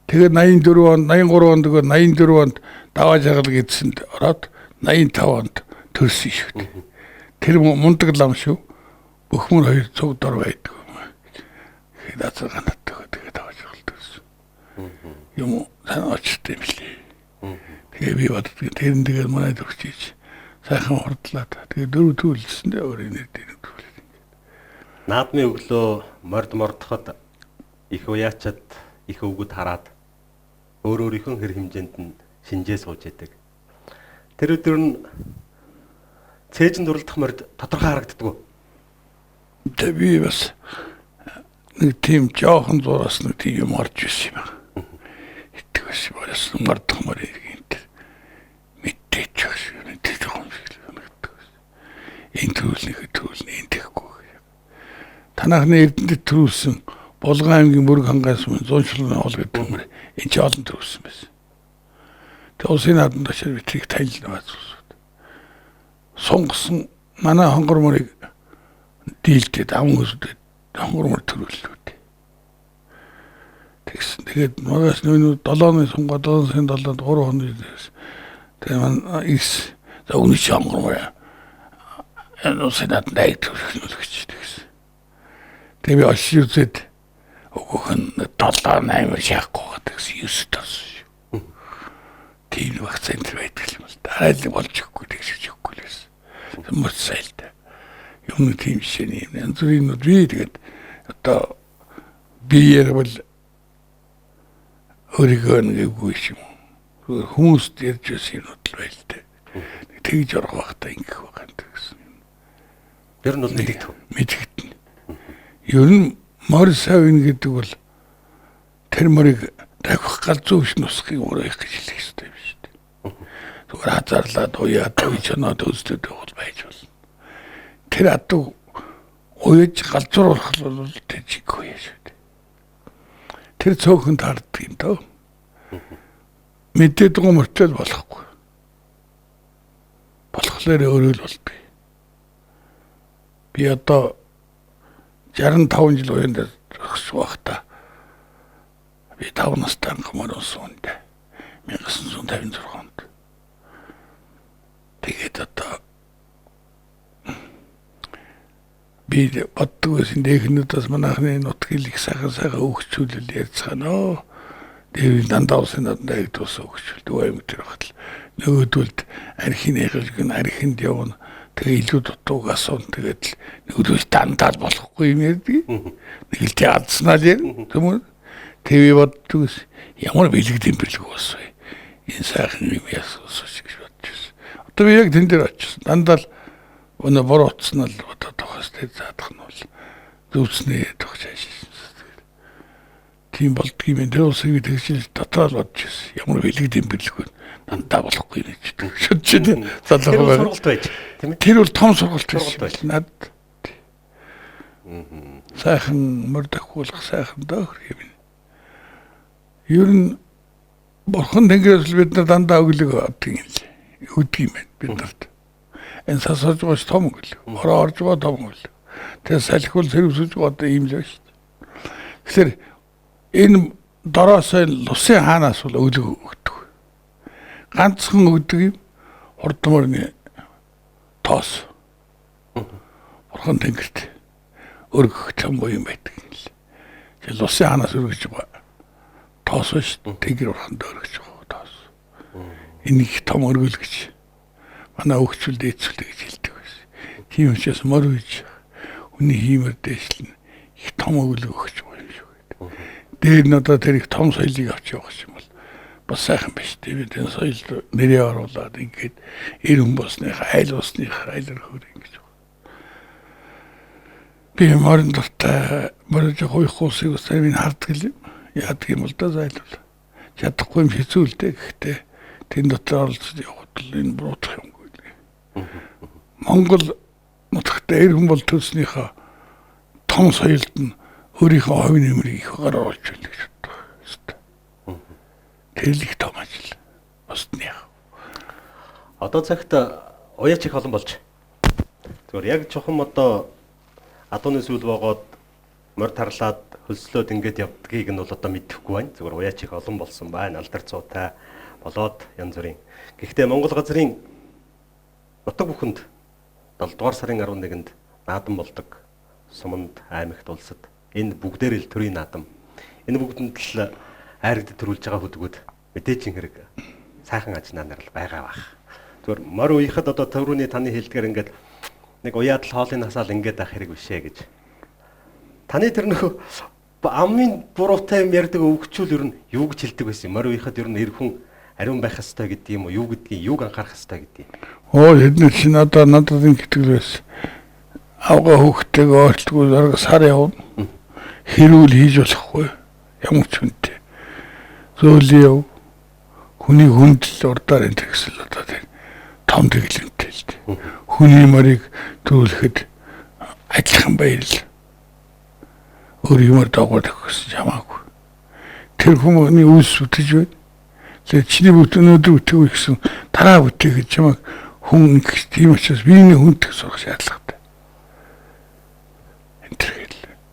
Тэгээд 84 онд 83 онд 84 онд даваа жаргал гэдсэнд ороод 85 онд төрсөн шүү дээ. Тэр мундаг лам шүү. Бөхмөр хоёр цуг дор байдгүй. Тэгээд ацгаанаад тэгээд даваа жаргал төрсөн. Юм санаачтай юм лээ. Тэгээ би боддог тэрэн тэгээд манай төгчиж сайхан хурдлаад тэгээд дөрөв төлсөн дээ өөр нэр дээр төлөв. Наадмын өглөө мордоход их уяачаад их өвгөд хараад өөрийнхөө хэр хэмжээнд нь шинжээ сууж яадаг. Тэр өдөр нь цээжин дурлдах морд тодорхой харагддаг. Тэгээ би бас нэг тийм жоохон зураас нэг тийм орж ирсэн юм аа. Итгэвч болоос мордох морийг энэ төрүүлний энтэхгүй. Танахны эрдэнэт төрүүлсэн Булган аймгийн Мөрөг хангаас мөн зууншлын хоол гэдэг юм. Энэ ч олон төрүүлсэн байсан. Тэгээ улсын наадамд очиж битрийг танил нөөцөөд. Сонгосон манай хонгор мөрийг дийлдэд амгүйсдэд хонгор мөр төрүүллүүд. Тэгсэн. Тэгээд магаас нөө 7-ны сонгоод 7-ны 3 хоногийн дээрс. Тэгээ маань ис за үнэ ч хонгор мөр энэ усад найд төрүүлж гэсэн. Тэгээ би очиж үзээд өгөх нь 7-8 шахахгүй гэсэн 9 тас. Тийм вакцин байдаг юм л да. Арай болж ихгүй тэгшиж ихгүй л байсан. Мөс сайлтай. Юм тийм шинэ юм. Янзрын би тэгээд одоо биеэр бол өөрийгөө нэггүй юм. Хүмүүс ярьж байсан юм л байл та. Тэгж орох байхдаа ингэх байгаа гэсэн. Ер нь бол мэддэг. Мэддэг. Ер нь мор савин гэдэг бол тэр морийг тавих галзуус нусхыг өөрөө их гэж хэлэх хэрэгтэй юм шүү дээ. Зүгээр хазаарлаад уяад уйчнаад özдөд бол байж болно. Тэр адуу уяж галзууруулах бол тэжиггүй шүү дээ. Тэр цөөхөн тарддаг юм дөө. Мэдээд байгаа мөртөл болохгүй. Болохоор өөрөө л болдог. Би одоо 65 жил уянд өгсөн багта би 5 настай анхмаар усан үндэ 1956 онд. Тэгээд одоо би боддог байсан дэхнүүдээс манайхны нутгийг их сайхан өгчүүлэл ярьцгаанаа. Тэгээд дандаа усын надад тус өгчүүл дүү юм тэр хатал нөгөөдөлд архийн ягълг архинд явна. Тэгээ илүү дутууг асуун тэгээд нөгөөдөл дандаа болохгүй юм ярьдаг. Нэг л яадснаа л ярь. TV боддог ямар бэлэг тэмдэглэг болсон вэ? Энэ сайхан юм ясууш гэж бодчихсон. Одоо би яг тэн дээр очсон. Дандаа л өнөө буруутсан л одоо тохостой заадах нь бол зүвснээ тогчааш. Тийм болдгийм энэ усыг тэгшил дотоод бодчихсон. Ямар бэлэг тэмдэглэг вэ? Дандаа болохгүй нэ ч шүтчихэд залхуу сургалт байж тийм ээ. Тэр бол том сургалт байсан. Над сайхан мөрдөхүүлэх сайхан дөөх юм. Ер нь бурхан тэнгэрээс бид нар дандаа өглөг авдаг юм л. Өдөг юм байна бид нарт. Энэ сасаж гоос том өглөг. Ороо орж боо том өглөг. Тэгээ салхиул сэрвсэж одоо ийм л байна шүү дээ. Тэгэхээр энэ дороосоо лусын хаанаас бол өглөө өгдөг. Ганцхан өгдөг юм хурдморны тоос. Бурхан тэнгэрт өргөх чамгүй юм байдаг юм л. Тэгэл лусын хаанаас өргөж байгаа. Тоос ш тэнгэр бурханд өргөж байгаа тоос. Энийг том өргөлгөж манай өгчүүл дээдсүүлдэг гэж хэлдэг байсан. Тийм учраас мор үйж хүний хиймэр дээшлэн их том өглөө өгч байгаа юм шүү гэдэг. Дээр нь одоо тэр их том соёлыг авч явах юм бол бас сайхан биш тийм ээ. Энэ соёл нэрээ оруулаад ингээд эр хүн болсных айл болсных айлэр хөр ингэж байна. Би морин дуртай морож хойхоосыг усаар харддаг юм. Яадаг юм бол да зайлвал. Чадахгүй юм хэцүүлдэг гэхдээ тэн дотор оролцож явахд л энэ буруутах юмгүй. Монгол нутагт эр хүн бол төснийхөө том соёлд нь өөрийнхөө хувийн нэмрийг их гаргаж өгч гэж боддог. Тэрлэг том ажил. Босдны. Одоо цагт уяач их олон болж. Зүгээр яг чухам одоо адууны сүүл боогоод морь тарлаад хөлслөөд ингээд явдгийг нь бол одоо мэдэхгүй байна. Зүгээр уяач их олон болсон байна. Алдар цуутай болоод янз бүрийн. Гэхдээ Монгол газрын нутаг бүхэнд 7 дугаар сарын 11-нд наадам болдог. Суманд, аймагт, улсад энэ бүгдээр л төрийн наадам. Энэ бүгдэнд л айрагд төрүүлж байгаа хөдгүүд мэдээжин хэрэг сайхан ажнаа нар л байгаа бах. Зүгээр морь уяхад одоо төрөний таны хэлдгээр ингээд нэг уяад л хоолын насаал ингээд ах хэрэг бишээ гэж. Таны тэр нөхөө амын буруутай юм ярьдаг өвгчүүл ер нь юу гэж хэлдэг байсан юм? Морь уяхад ер нь эр хүн ариун байх хэрэгтэй гэдэг юм уу? Юу гэдгийг юуг анхаарах хэрэгтэй гэдэг юм? Эдгээр чинь одоо надад ингэдэг байсан. Авгаа хөхтэйг ойлтгүй зарга сар явна. Хэрүүл хийж болохгүй. Ямар ч хүнтэй. Зөөлөө яв. Хүний хүндэл урдаар энэ тэгсэл одоо тэр том тэглэмтэй л дээ. Хүний морийг төрүүлэхэд адилхан баярл. Өөр юмар дагуулж өгсөн хамаагүй. Тэр хүмүүний үйлс үтэж байна. Тэр чиний бүт өнөөдөр үтгэв гэсэн дараа бүтээх гэж чамайг хүн тийм учраас биений хүндэх сурах шаардлагатай.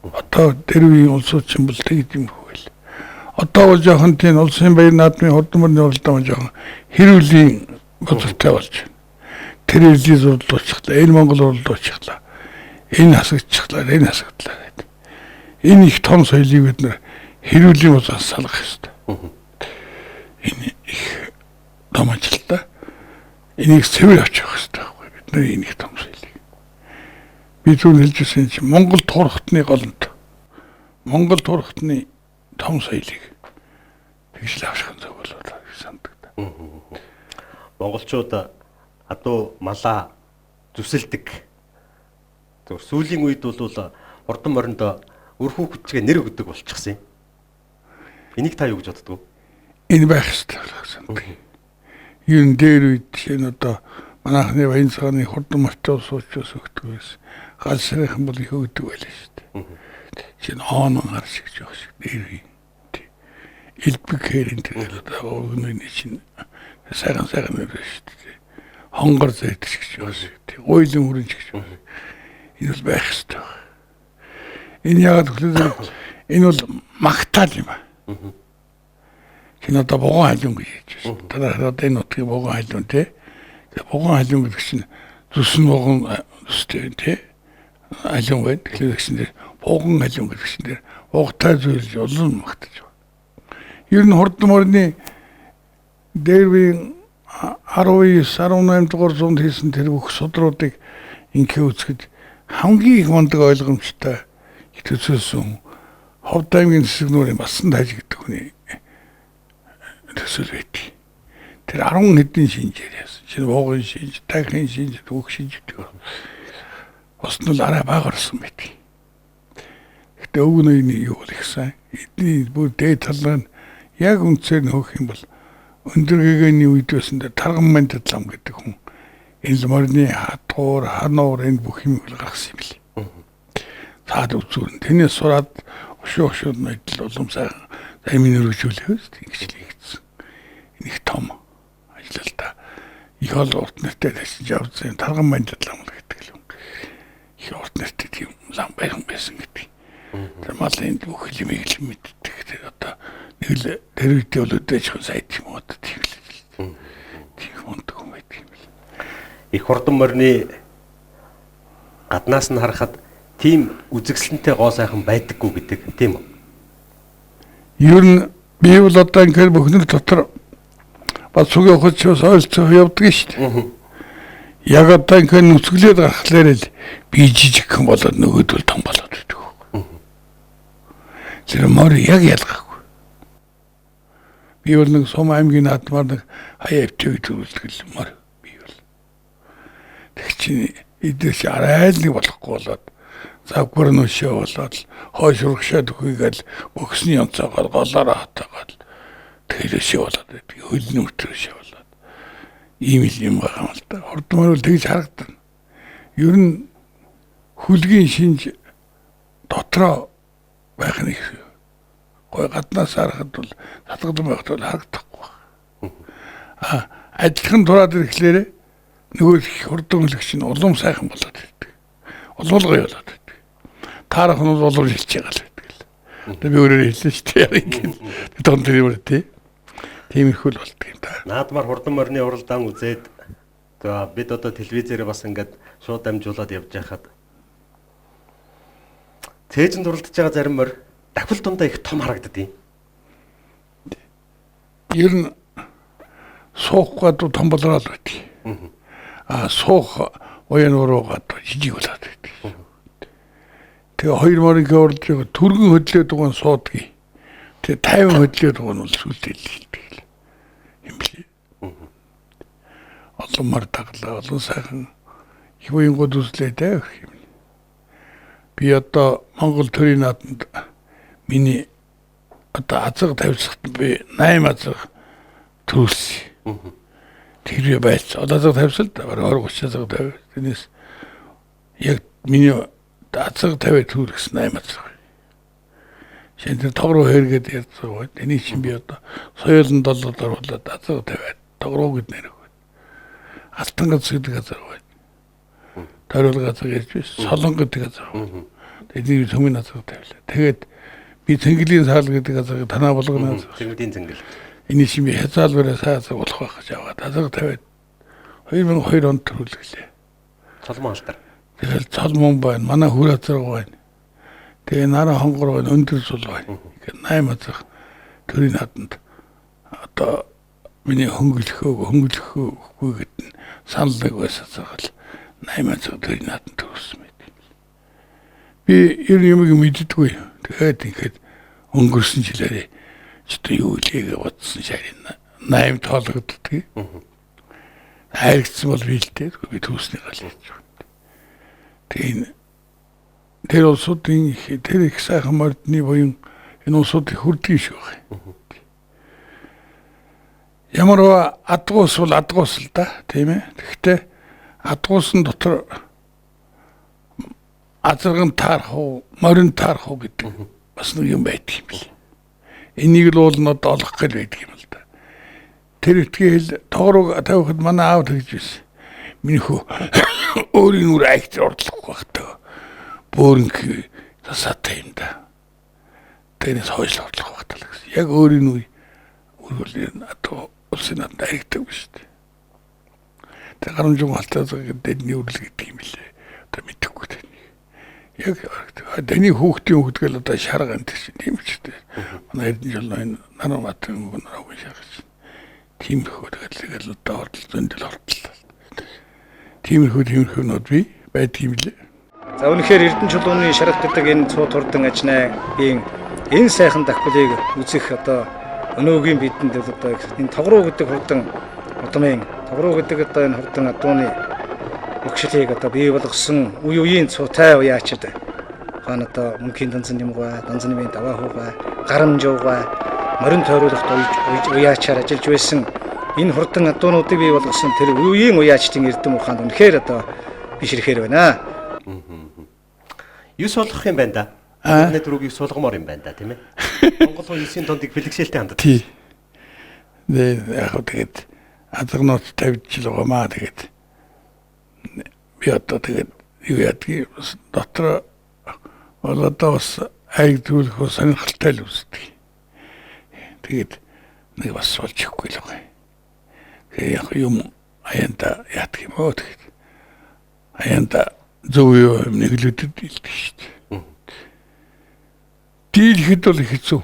Одоо дэрвийн улсууд ч юм бол тэгж юм хөвөл. Одоо бол жоохон тийм улсын баяр наадмын хурдморны уралдаан жоохон хэрүүлийн бодолтой болж байна. Тэр эзлий зурлуулчихлаа, энэ Монгол урлуулчихлаа. Энэ хасагдчихлаа, энэ хасагдлаа гэдэг. Энэ их том соёлыг бид нэр хэрүүлийн улсаас салгах хэрэгтэй. Энэ их том ажилтаа. Энийг цэвэр авч явах хэрэгтэй байхгүй бид нар энэ их том соёлыг. Би зөв хэлжсэн чинь Монгол турхтны голомт. Монгол турхтны том соёлыг тэгж авших зөв болоо гэж сандагдаа. Монголчууд адуу малаа зүсэлдэг. Зөв сүүлийн үед бол хурдан моринд өрхүү хүчгээ нэр өгдөг болчихсон юм. Энийг та юу гэж боддог вэ? Энэ байх хэрэгтэй гэсэн. Юу нээр үед чинь одоо манайхны баян цагааны хурдан морьтой суучаас өгдөг байсан. Гал сарайхан бол их өгдөг байлаа шүү дээ. Чин хоон гарч гэж явах шиг нэр юм. Илбэг хэрэн тэгэл одоо өгнөний чинь сайхан нэр шүү дээ. Хонгор зайдаг гэж явах шиг. Гойлон хүрэн гэж явах. Энэ бол байх хэрэгтэй. Энэ яг тэгэхээр энэ бол магтаал юм аа. Чин одоо богон халуун гэж хэлж байна. Танаа одоо энэ нутгийн богон халуун те. Богон халуун гэдэг чинь зүсэн богон үстэй те. Халуун байна. Тэгэхээр чинь богон халуун гэдэг чинь угтай зүйлж олон магтаж байна. Ер нь хурдан морины дэрвийн 19-18 дугаар зуунд хийсэн тэр бүх судруудыг ингээ үзэхэд хамгийн их мундаг ойлгомжтой төсөөлсөн Ховд аймгийн засаг нуурын басан тааж гэдэг хүний төсөөл байдаг. Тэр 10 хэдийн шинжээр яасан. Шинэ боогийн шинж, тахын шинж, бүх шинж гэдэг. Бос нь арай багаарсан байдаг. Гэтэ өвгөний юу л ихсэн. Эдний бүр дээд талаа нь яг үнцээр нөхөх юм бол өндөр гэгэний үед байсан дээр тарган мандадлам гэдэг хүн энэ морины хатуур, хануур энэ бүх юм гаргасан юм билий. Цаад үзүүрэн тэнээс сураад өшөөшөд мэдл улам сайхан замын өргөжүүлэхөөс ингэж л хийгдсэн. Энэ их том ажил л да. Их ол урт нэртэй тавьсан явцсан тарган мандадлам гэдэг л юм. Их урт нэртэй тийм лам байсан гэдэг. Тэр малын бүх хэлмийг л мэддэг. Тэр одоо Тэгэл тэр үедээ бол өдөөж сайд юм уу тийм л. Тийм ундаг юм байдаг юм бэл. Их хурдан морины гаднаас нь харахад тийм үзэгсэлэнтэй гоо сайхан байдаггүй гэдэг тийм үү? Ер нь би бол одоо ингээд бүхнэр дотор бас сүгэ хөчөөс ойлцоо явдаг шүү дээ. Яг одоо ингээд нүцгэлээд гарахлаар л би жижигхэн болоод нөгөөдөл том болоод байдаг. Тэр мөр яг ялгаагүй. Би бол нэг Сум аймгийн наадмаар нэг хаяа өвчөг төрүүлдэг мөр би бол. Тэг чи эдээс арай л нэг болохгүй болоод завгар нөшөө болоод хойш урагшаад өгөйгээл бөксний онцоогоор голоороо хатаагаад тэгэлээшээ болоод би хөлний өтрөөшөө болоод ийм л юм байгаа юм л да. Хурдмаар бол тэгж харагдана. Ер нь хүлгийн шинж дотроо байх нэг гой гаднаас харахад бол татгалан байхад бол харагдахгүй. Адилхан дураад ирэхлээр нөгөө хурдан хөлөгч нь улам сайхан болоод ирдэг. Олуулгой болоод ирдэг. Таарах нь бол улам хэлж байгаа л байдаг л. Тэгээ би өөрөөр хэлсэн шүү дээ. Ингээд тон тэр юм тий. Тиймэрхүү л болдог юм да. Наадмаар хурдан морины уралдаан үзээд бид одоо телевизээр бас ингээд шууд дамжуулаад явж байхад цээжинд уралдаж байгаа зарим морь дахил дундаа их том харагддаг. Ер нь суухгүй том болоод байдаг. Суух уянуруугаад жижиг болоод байдаг. Тэгээ хоёр морийг уралдаж түргэн хөдлөөд байгаа нь суудгийг. Тэгээ 50 хөдлөөд байгаа нь бол сүлдэл хэлдэг юм билээ. Олон мар таглаа, олон сайхан их буянгууд үзлээ дээ юм. Би одоо Монгол төрийн наадманд миний одоо азаг тавьсагт би 8 азаг төрүүлсэн. Тэр байж одоо азаг тавьсал да 20-30 азаг тавь. Тэрнээс яг миний азаг тавь төрүүлсэн 8 азаг. Шинэ тогроо хэргээд ярьцгаа. Тэний чинь би одоо соёлын доллараар болоод азаг тавиад тогроо гэд нэр өгöd. Алтан гац гэдэг газар байна. Тойрол газар гэж биш, солон гэдэг газар. Тэгээд төмийн азаг тавилаа. Тэгээд би Цэнгэлийн саал гэдэг газарыг танаа болгоно. Цэнгэлийн цэнгэл. Эний чинь би хязгаарлаараа сайхан болох байх гэж аваад азаг тавиад 2002 онд төрүүлээ. Цолмон алтар. Тэгээд цолмон байна, манай хүр азар байна. Тэгээ нараа хонгор байна, өндөр сул байна. Ингээд 8 азаг төрийн наадманд одоо миний хөнгөлөхөө гэдэг нь санал нэг байсан цагаал 8 азаг төрийн наадманд төрүүлсэн байт. Би ер нь юм мэддэггүй. Тэгээд ингээд өнгөрсөн жилээр ч юу илгээ бодсон шарин 8 тоологддог. Хайрцсан бол би л дээ. Би түүсний гал хийж байна. Тэгээд тэр улсуудын тэр их сайхан мордны буян энэ улсууд хүрдэг шүү дээ. Ямар адгуус бол адгуус л да, тийм ээ. Гэхдээ адгуусан дотор азарган таарах уу, морин таарах уу гэдэг бас нэг юм байдаг юм бэл. Энийг л уулнууд олох гэж байдаг юм л да. Тэр ихтгэл тоорог тавихад манай аав тэгж байсан. Миний хөө өөрийн үр айгт ордлохгүй багтаа. Бөөрнг засаатай юм да. Тэрнээс хойш ордлох багтаа л гэсэн. Яг өөрийн үр үргэлжлэн атоо улсын над айгтдаг биш үү. Тэр гарамжгүй халтаа дэдний үрлэг гэдэг юм билээ. Одоо мэдэхгүй дээ. Яг дэний хүүхдийн хүүхдгээл одоо шарга энэ тийм ч дээ. Манай Эрдэнэжил Нараматын гонороо шахаж. Тийм хөдөлгөөл одоо ордол зөндөл ордлоо. Тиймэрхүү нод би байдаг юм лээ. За үнэхээр Эрдэнэ чулууны шаргатдаг энэ цууд хурдан ажнаагийн энэ сайхан давхлыг үзэх одоо өнөөгийн бидэнд одоо энэ тогруу гэдэг хурдан удмын тогруу гэдэг одоо энэ хурдан адууны өгшлийг одоо бий болгосон үеийн цуутай уяачид хаана одоо мөнхийн данзан юмгаа данзаны бие даваа хуугаа гарамжуугаа морин тойруулахт уяачаар ажиллаж байсан энэ хурдан адуунуудыг бий болгосон тэр үеийн уяачдын эрдэм ухаанд үнэхээр одоо бишрэхээр байна. 9 болгох юм байна да. Бидний дөрөв 9 болгомоор юм байна да, тийм ээ. Монгол хүн 9-ийн тундыг бэлгшээлтэй ханддаг. Тий. Яг тэгээд азарнууд тавьж л байгаамаа тэгээд би одоо тэгээд юу яадгийг дотор одоо бас айгдуулах сонирхолтой л үздэг. Тэгээд нэг бас болж ихгүй л байгаа. Тэгээ яг юм аянда яадаг юм уу тэгээд. Аянда зөв юм нэглүүдэд дийлдэг шүү дээ. Дийлэхэд бол хэцүү.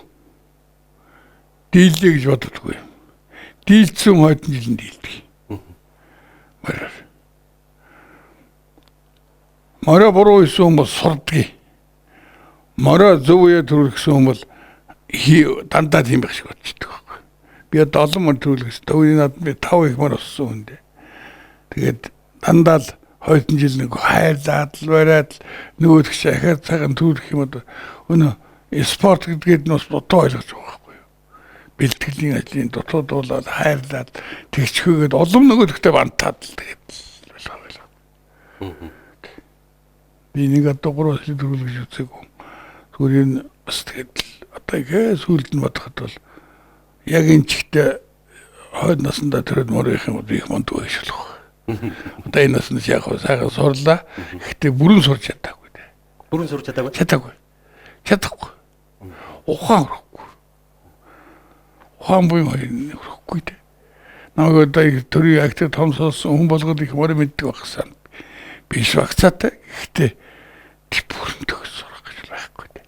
Дийлээ гэж боддоггүй. Дийлцэн хойдон жилэн дийлдэг. Мараа. Мараа буруу исэн бол сурдгийг. Мараа зөв үе төрүүлсэн хүн бол дандаа тийм байх шиг бодчихдог байхгүй. Би 7 мөр төрүүлсэн. Төвийн над би 5 их мөр олсон хүн дээ. Тэгээд дандаа л хойдон жил нэг хайрлаад л бариад нөгөөх шахаад цагаан төрөх юм одоо өнөө спорт гэдгээд нь бас дутуу ойлгож байгаа байхгүй юу. Бэлтгэлийн ажлын дутуу дуулаад хайрлаад тэгчхөөгээд улам нөгөөхтэй бантаад л тэгээд байлгаа. Би нэг адуугаар төрүүлж үзээгүй. Зүгээр бас тэгээд одоо их сүлд нь бодоход бол яг энэ чигтээ хойд насндаа төрөд морих юм их мондгүй шилэх. Одоо энэ наснд яг сайхан сурлаа. Гэхдээ бүрэн сурч чадаагүй дээ. Бүрэн сурч чадаагүй? Чадахгүй. Ухаан өрөхгүй. Ухаан буй өрөхгүй дээ. Намайг одоо төрийн актив том сонсон хүн болгоод их морь мэддэг багсан. Биш багцаатай. Гэхдээ бүрэн төгс сурах гэж байхгүй дээ.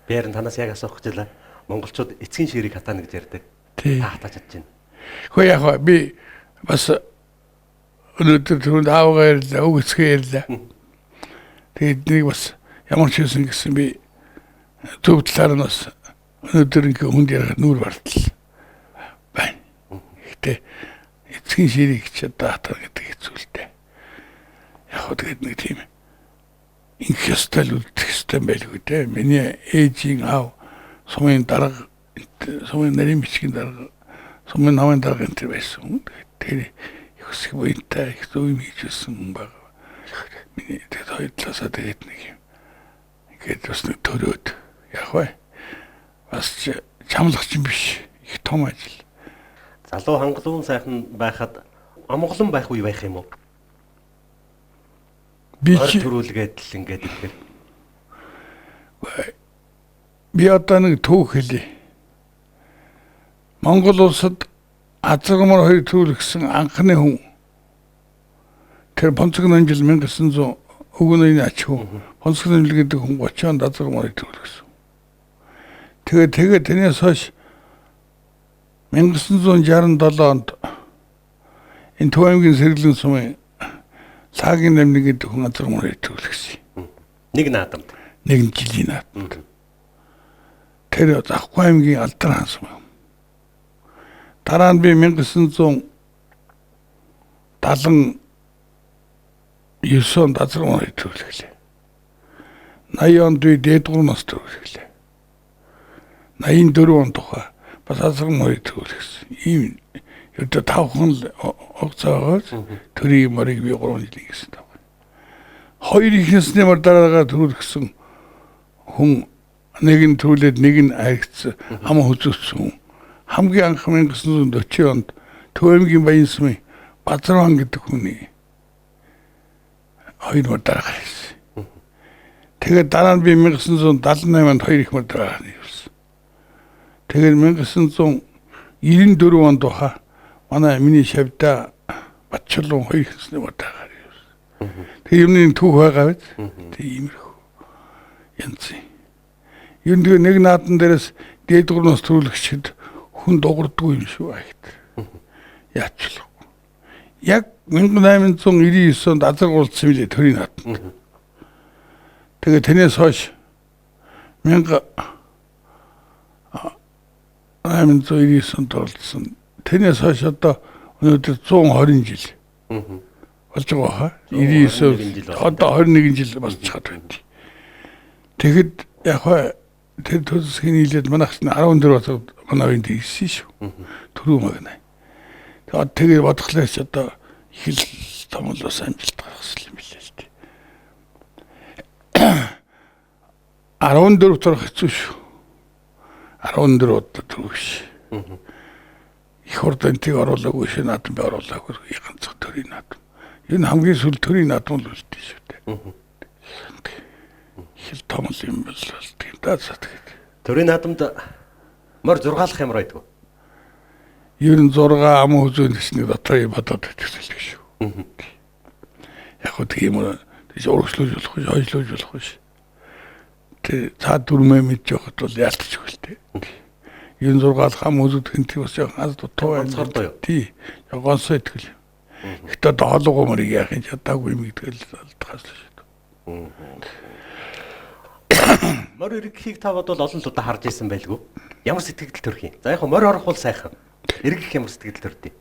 Би харин танаас яг асуух гэж байлаа. Монголчууд эцгийн ширийг хатаана гэж ярьдаг. Таатаж чадж байна. Хөө яг би бас өнөөдөр түрүүнд аавгаа ярьлаа, үг эцгээ ярьлаа. Тэгээд нэг бас ямар ч юм гэсэн би төв талаар нь бас өнөөдөр ингээ хүнд ярих нүур бартал байна. Гэхдээ эцгийн ширийг чадаа хатаа гэдэг хэцүүлтэй. Яг хөө тэгээд нэг тийм инх ёстой үлдэх ёстой байлгүй дээ. Миний ээжийн аав сумын дарга, сумын нарийн бичгийн дарга, сумын намын дарга энэ байсан. Тэр их буйтай их зөв юм хийжсэн хүн баг. Миний тэгээд хоёр талаасаа тэгээд нэг юм. Ингээд бас нэг төрөөд яг бай. Бас чамлах юм биш. Их том ажил. Залуу хангалуун сайхан байхад амгалан байх үе байх юм уу? Би төрүүлгээд л ингээд ихээр. Би одоо нэг түүх хэлье. Монгол улсад Азаргамар хоёр төрүүлсэн анхны хүн. Тэр Понцог Нанжил 1900 өгөөний ач хүн. Понцог Нанжил гэдэг хүн 30 онд Азаргамар төрүүлсэн. Тэгээд тэрнээс хойш 1967 онд энэ Төв аймгийн Сэргэлэн сумын Лагийн намны гэдэг хүн Азаргамар төрүүлсэн. Нэг наадамд. Нэг жилийн наадамд. Тэр Ахгүй аймгийн Алдар хаан сум. Дараа нь би 1979 онд Азаргамар төрүүлээ. 80 онд би Дээдгүр нас төрүүлээ. 84 онд тухай бас Азаргамар төрүүлсэн. Ийм өдөө 5 хүн огцоогоос төрийн морийг би 3 жил гэсэн тав. Хоёр ихнээс нэмэр дараагаа төрүүлсэн хүн нэг нь төрүүлээд нэг нь айгц ам хүзүүлсэн хүн. Хамгийн анх 1940 онд Төв аймгийн Баян сумын Базархан гэдэг хүний хоёр мөр дараагаар хийсэн. Тэгээд дараа нь би 1978 онд хоёр их мөр дараагаар хийсэн. Тэгээд 1994 онд баха манай миний шавьда Батчулуун хоёр ихнээс мөр дараагаар хийсэн. Тэгээд юмны түүх байгаа биз? Тэг иймэрхүү. Янз. Юунд нэг наадан дээрээс Дээдгүрнээс төрүүлэгчд хүн дуурдгүй юм шүү айт. Яачлаа. Яг 1899 онд Азаргуулсан билээ төрийн нааданд. Тэгээд тэрнээс хойш 1899 онд толсон. Тэрнээс хойш одоо өнөөдөр 120 жил. Болж байгаа хаа? 99 одоо 21 жил болж чад байд. Тэгэхэд яг тэр төсөсгийн нийлээд манайх 14 бацаа манай үеинд хийсэн шүү. Түрүү магнаа. Тэгээд бодглоо ч одоо их л том улс амжилт гаргасан юм билээ л дээ. 14 төрөх хэцүү шүү. 14 удаа төрөш. Их хурдантыг оруулаагүй шин наадам би оруулаагүй ганцхан төрийн наадам. Энэ хамгийн сүүл төрийн наадам л үлдээ шүү дээ. Хэл том юм бол тийм даа. Төрийн наадамд Морь зургаалах ямар байдгүй. Ер нь 6 ам үзүүн гэсний дотор бодоод төсөлдөг шүү. Яг хөө тийм үү тийш урагшлуулж болох биш, хойшлуулж болох биш. Тэ цаа дүрмээ мэдж явахд бол яалтч хөлтэй. Ер нь 6 ам үзүүд хэнтэй бас яг аз дутуу Онцгордоо юу? Тий. Гонсоо итгэл. Гэтэ доолгоо мөр яах юм чадаагүй юм гэдгээл алдхаас л шүү. Морь эргэхийг та бодвол олон л удаа харж ирсэн байлгүй. Ямар сэтгэл төрөх юм? За яг морь орох бол сайхан. Эргэх ямар сэтгэл төрдөө.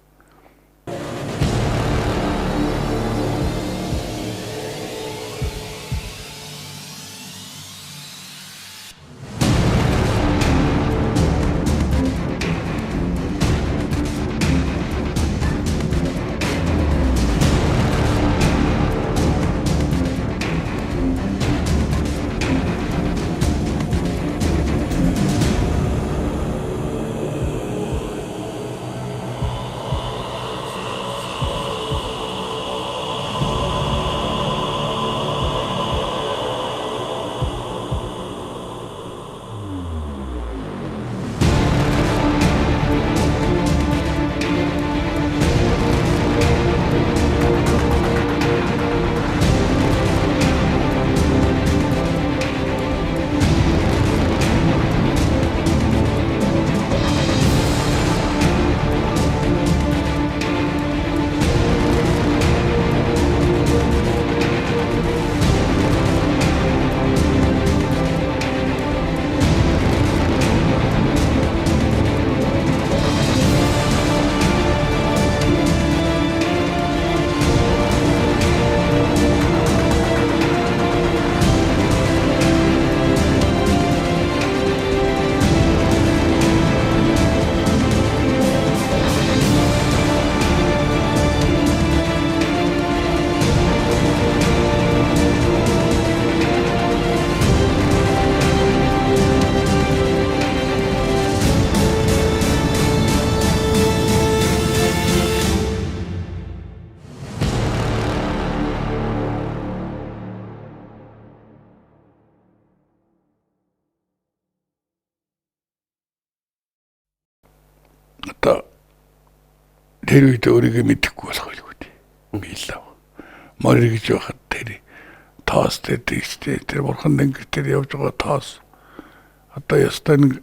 Одоо тэр үед өөрийгөө мэдэхгүй болох байлгүй дээ. Би л аа. Морь гэж байхад тэр тоос дээр тэр бурхан дэнгэр тэр явж байгаа тоос. Одоо ястай нэг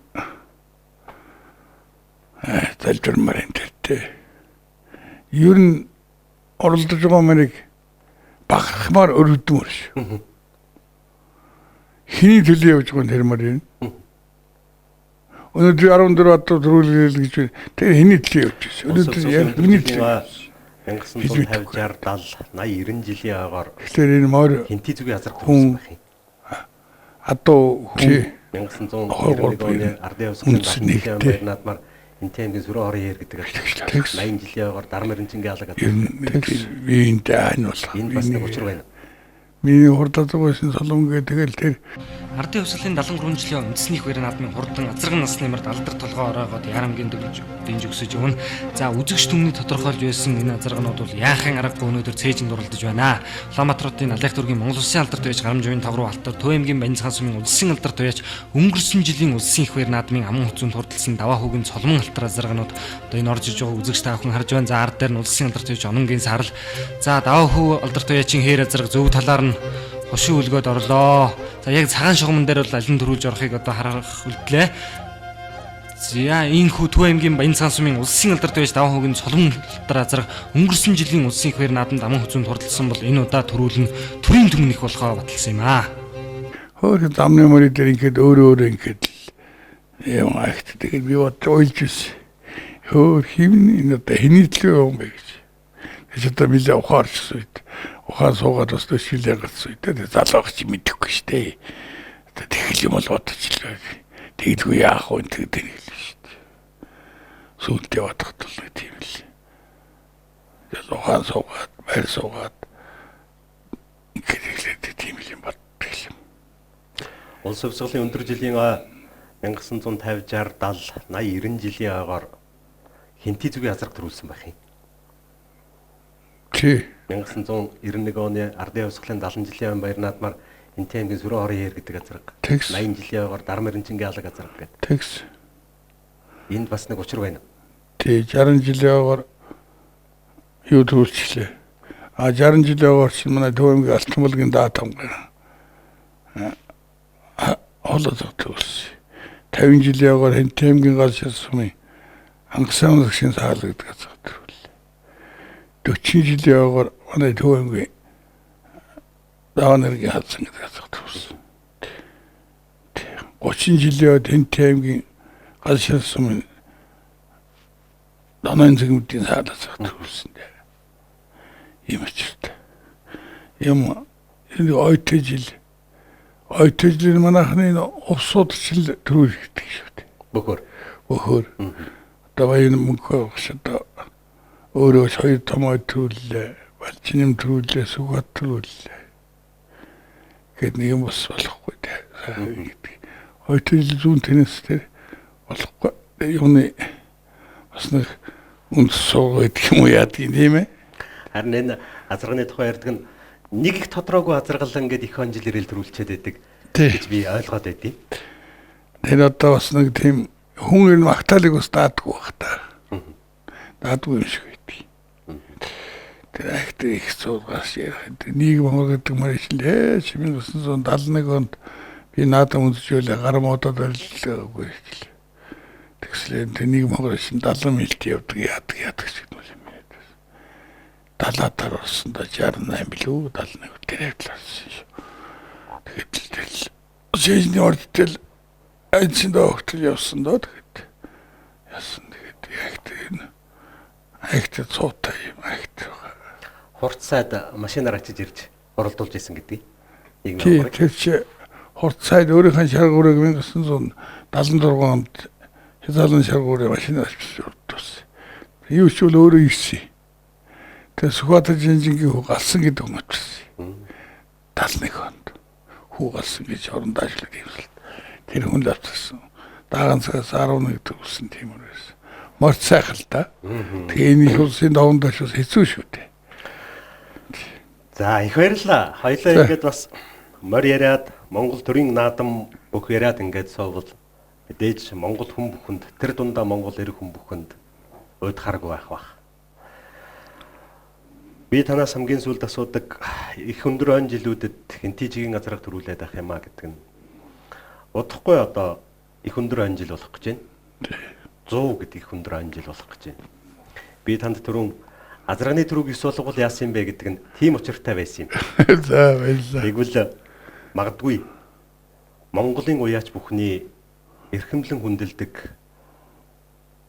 талжурмаар энэ тэр. Ер нь оролдож байгаа мэрийг багахмаар өрөвдмөр шүү. Хиний төлөө явж байгаа тэр морь. Өнөөдөр 14 одоо төрүүлэл гэж тэр хэний төлөө явж байсан. Өнөөдөр яг миний төлөө 1950 60 70 80 90 жилийн агаар тэр энэ морь хинти зүгийн азар хүн байх юм. Одоо 1991 оны ардын явсны дадлын байрнаадмаар энтэй аймгийн сүрэн хорын хэр гэдэг 80 жилийн агаар дармар энчингийн алга гэдэг. би энэ даан болох. Энэ бас нэг учир байна. Миний хурдад байсан солонгээ тэгэл тэр Ардын хувьсгалын 73 жилийн үндэсний хвэр наадмын хурдан азарган насны мөрд алдар толгой ороогоод ярамгийн дөрж дэнж өгсөж өгнө. За үзэгч түмний тодорхойлж байсан энэ азарганууд бол яахын аргагүй өнөөдөр цээжинд дурлаж байна. Улаанбаатарын Алайх дүүргийн Монгол Улсын алдарт байж Гарамжийн Тавруу алтар, Төв аймгийн Баньцхан сумын Улсын алдарт байж өнгөрсөн жилийн улсын хвэр наадмын аман хүзүүнд хурдлсан даваа хүүгийн цолмон алтар азарганууд одоо энэ орж иж байгаа үзэгч та бүхэн харж байна. За ард дээр нь Улсын алдарт байж ононгийн сарал. За даваа хүү алдарт байчин хээр азарга зөв талаар нь хошин үлгөөд орлоо. За яг цагаан шугамн дээр бол алин төрүүлж орохыг одоо харах үлдлээ. За энэ хүү Төв аймгийн Баньцхан сумын Улсын алдарт байж даваа хүүгийн цолмон алтар азарга өнгөрсөн жилийн улсын хвэр наадамд аман хүзүүнд хурдлсан бол энэ удаа төрүүлэн төрийн түмнэх болохоо баталсан юм аа. хөр замны мөрөд дээр ингээд өөрөө ингээд юм агт тэгээд би бод ойлж ирсэн. Хөр химний энэ одоо хэний төлөө юм бэ гэж. Тэгэж одоо би л ухаарч үед ухаан суугаад бас төсөл ягац үед залууч мэдэхгүй штэ. Одоо тэгэл юм бол бодчихлаа. Тэгэлгүй яах вэ гэдэг нь штэ. Сүлдээ бодоход л тийм л. Яг ухаан суугаад байр суугаад ингээд тийм юм бодчих юм. Улс хувьсгалын өндөр жилийн 1950 60 70 80 90 жилийн агаар хинти зүгийн азарга төрүүлсэн байх юм. Тий. 1991 оны ардын хувьсгалын 70 жилийн байр наадмаар энтэй аймгийн сүрэн хорын хэр гэдэг азарга. Тэгс. 80 жилийн агаар дармар энчингийн алга азарга гэдэг. Тэгс. Энд бас нэг учир байна. Тий 60 жилийн ойгоор юу төрүүлчихлээ. 60 жилийн ойгоор чинь манай Төвөмгийн Алтан булгийн даатамгай олоод төрүүлсэн. 50 жилийн ойгоор Хэнтэмгийн гал ширсмын хангасан засгийн саалгад газар төрүүлээ. 40 жилийн ойгоор манай Төвөмгийн даанергийн хадсан гэдэг газар төрүүлсэн. 30 жилийн ойд Хэнтэмгийн гал ширсмын Данайн зэгмүүдийн саалгад төрүүлсэн. Ийм очиртай. Юм энэ ойтой жил манайхны увсууд чил төрүүлдэг шүү дээ. Бөхөр. Одоо энэ мөнгө авахшаа өөрөө хоёр томоо төрүүлээ. Балчиним төрүүлээ, сугат төрүүлээ. Гэт нэг юм бас болохгүй дээ. Ойтой жил зүүн тэнэстэй болохгүй. Юуны бас нэг үнд суугаад юм яадаг юм ээ. Харин энэ азарганы тухай ярьдаг нь нэг их тодорхойгүй азаргал ингээд их он жил ирэл төрүүлчихэд байдаг гэж би ойлгоод байдیں۔ Тэр одоо бас нэг тийм хүн юм магтаалыг бас даадгүй бах та. Даадгүй юм шиг байдаг. Тэр ахт их цугаас ярих. Нийгэм хоног гэдэг мэржлээ 1971 онд би наадам үзүүлээ гар модод байлгаагүй гэл. Тэгслээ нийгэм хоног шин 70 милт явдаг яадаг шиг юм байна. Далаатар орсон да 68 билүү 71 тэр явдлаарсан шүү. Тэгээд жижигний ордтол айцсан доктор явсан доо тэгээд яасан тэгээд ахт цуутай юм ахт хурцсайд машинаар очиж ирж оролдуулж исэн гэдэг. Тэр чи хурцсайд өөрийнхөө шаргуурыг 1976 онд хязгаарлан шаргуурыг машинаар авчиж ордуулсан. Юу ч бол өөрөө ирсэн. Тэр Сүхбаатар жинжингийн хүү галсан гэдэг хүн очсон. 71 онд хүү галсан гэж оронд ажилладаг юм л. Тэр хүн л авчихсан. Дааган цагаас 11 төгссөн тийм үү байсан. Морц сайхан л да. Тэгээ энэ улсын даван даш бас хэцүү шүү дээ. За их баярлалаа. Хоёлаа ингээд бас морь яриад Монгол төрийн наадам бүх яриад ингээд суувал мэдээж Монгол хүн бүхэнд тэр дундаа Монгол эрх хүн бүхэнд уйд хараг байх бах. Би танаас хамгийн сүүлд асуудаг их өндөр он жилүүдэд хинтижигийн газрыг төрүүлээд байх юм а гэдэг нь. Удахгүй одоо их өндөр он жил болох гэж байна. 100 гэдэг их өндөр он жил болох гэж байна. Би танд түрүүн азрагны төрөг ёс болгол яасан юм бэ гэдэг нь тийм учиртай байсан юм. За баярлалаа. Тэгвэл магадгүй Монголын уяач бүхний эрхэмлэн хүндэлдэг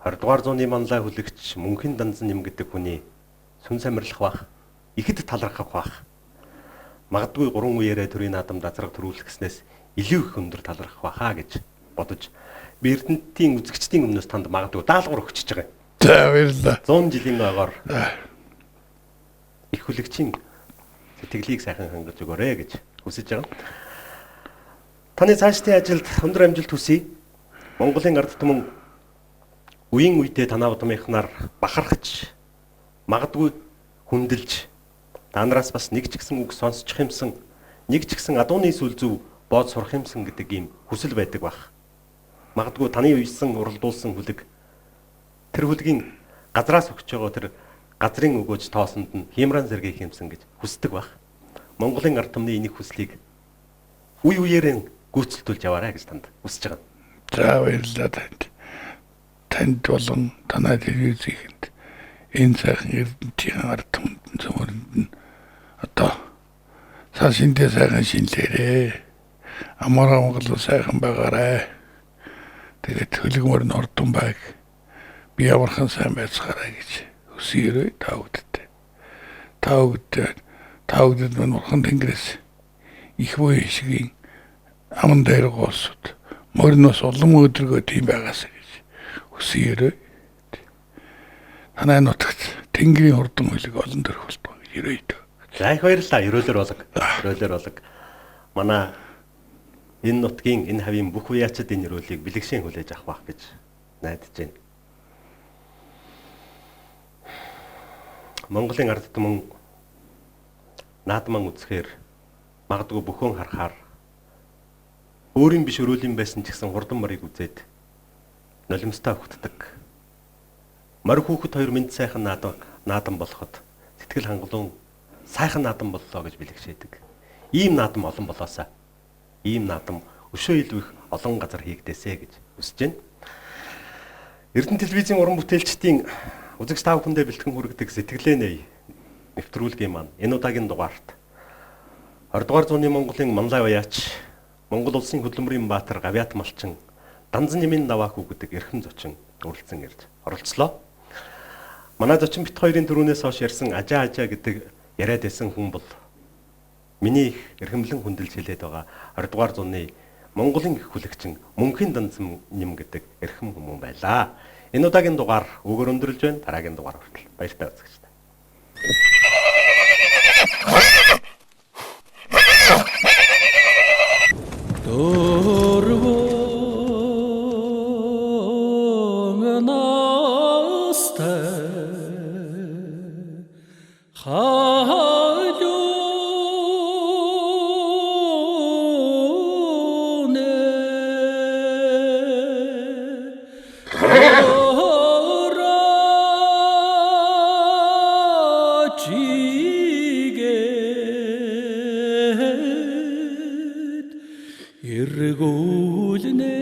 20 дугаар зууны манлай хүлэгч Мөнхийн Данзан нэм гэдэг хүний сүнс амьрлах бах, ихэд талархах бах. Магадгүй 3 үеэрээ төрийн наадамд азраг төрүүлэх гэснээс илүү их өндөр талархах бахаа гэж бодож би Эрдэнэтийн үзэгчдийн өмнөөс танд магадгүй даалгавар өгчөж байгаа юм. За баярлалаа. 100 жилийн ойгоор их хүлэгчийн сэтгэлийг сайхан хангаж өгөөрэй гэж хүсэж байгаа. Таны цаашдын ажилд өндөр амжилт хүсье. Монголын ард түмэн үеийн үедээ танаа удмынхнаар бахархаж магадгүй хүндэлж танараас бас нэг ч гэсэн үг сонсчих юмсан, нэг ч гэсэн адууны сүл зүв бод сурах юмсан гэдэг ийм хүсэл байдаг бах. Магадгүй таны үйсэн уралдуулсан хүлэг тэр хүлгийн газраас өгч байгаа тэр газрын өгөөж тоосонд нь хиймран зэргийг юмсан гэж хүсдэг бах. Монголын ард түмний энийг хүслийг үе үеэрээ гүйцэлдүүлж яваарай гэж танд хүсэж байгаа. За баярлалаа танд. Танд болон танай телевизэнд энэ сайхан Эрдэнэтийн ард түмэнд зөвөрөнд нь одоо цаашинтэй сайхан шинлээрээ амаараа Монгол сайхан байгаарай. Тэгээд хөлгмөр нь ордон байг би ямархан сайн байцгаарай гэж хүсье та бүдтэй. Та бүдэд мань урхан тэнгэрээс их буй шигийн аман дээр гоосод морноос улам өдрөгөө тийм байгаасаа гэж хүсье. Танай нутагт тэнгэрийн хурдан хөлөг олон төрх болтгоо гэж ирээд. За их баярлалаа. Өрөөлөр болог. Манай энэ нутгийн энэ хавийн бүх уяачид энэ өрөөлийг бэлэгшэн хүлээж авах байх гэж найдаж байна. Монголын ард түмэн наадман үзэхээр магадгүй бөхөн харахаар өөрийн биш өрөөлийн байсан ч гэсэн хурдан морийг үзээд нулимстай хөвгддөг. Морь хүүхэд хоёр мэд сайхан наадам болоход сэтгэл хангалуун сайхан наадам боллоо гэж бэлэгшээдэг. Ийм наадам олон болоосаа. Ийм наадам өшөө илүү их олон газар хийгдээсэ гэж хүсэж байна. Эрдэнэ телевизийн уран бүтээлчдийн үзэгч тав хүндээ бэлтгэн хүргэдэг сэтгэлээ нэвтрүүлгийн маань энэ удаагийн дугаарт 20 дугаар зууны Монголын манлай уяач, Монгол улсын хөдөлмөрийн баатар Гавьяат малчин, Данзан нэмийн наваах үгдэг эрхэм зочин өрөлдсөн ирж оролцлоо. Манай зочин бит хоёрын төрөнөөс хойш ярьсан ажаа гэдэг яриад байсан хүн бол миний их эрхэмлэн хүндэлж хэлээд байгаа 20 дугаар зууны Монголын их хүлэгчин Мөнхийн Данзан нэм гэдэг эрхэм хүмүүс байлаа. Энэ удаагийн дугаар өгөр өндөрлж байна. Дараагийн дугаар хүртэл баяртай үзэгчтэй. Иргүүлнэ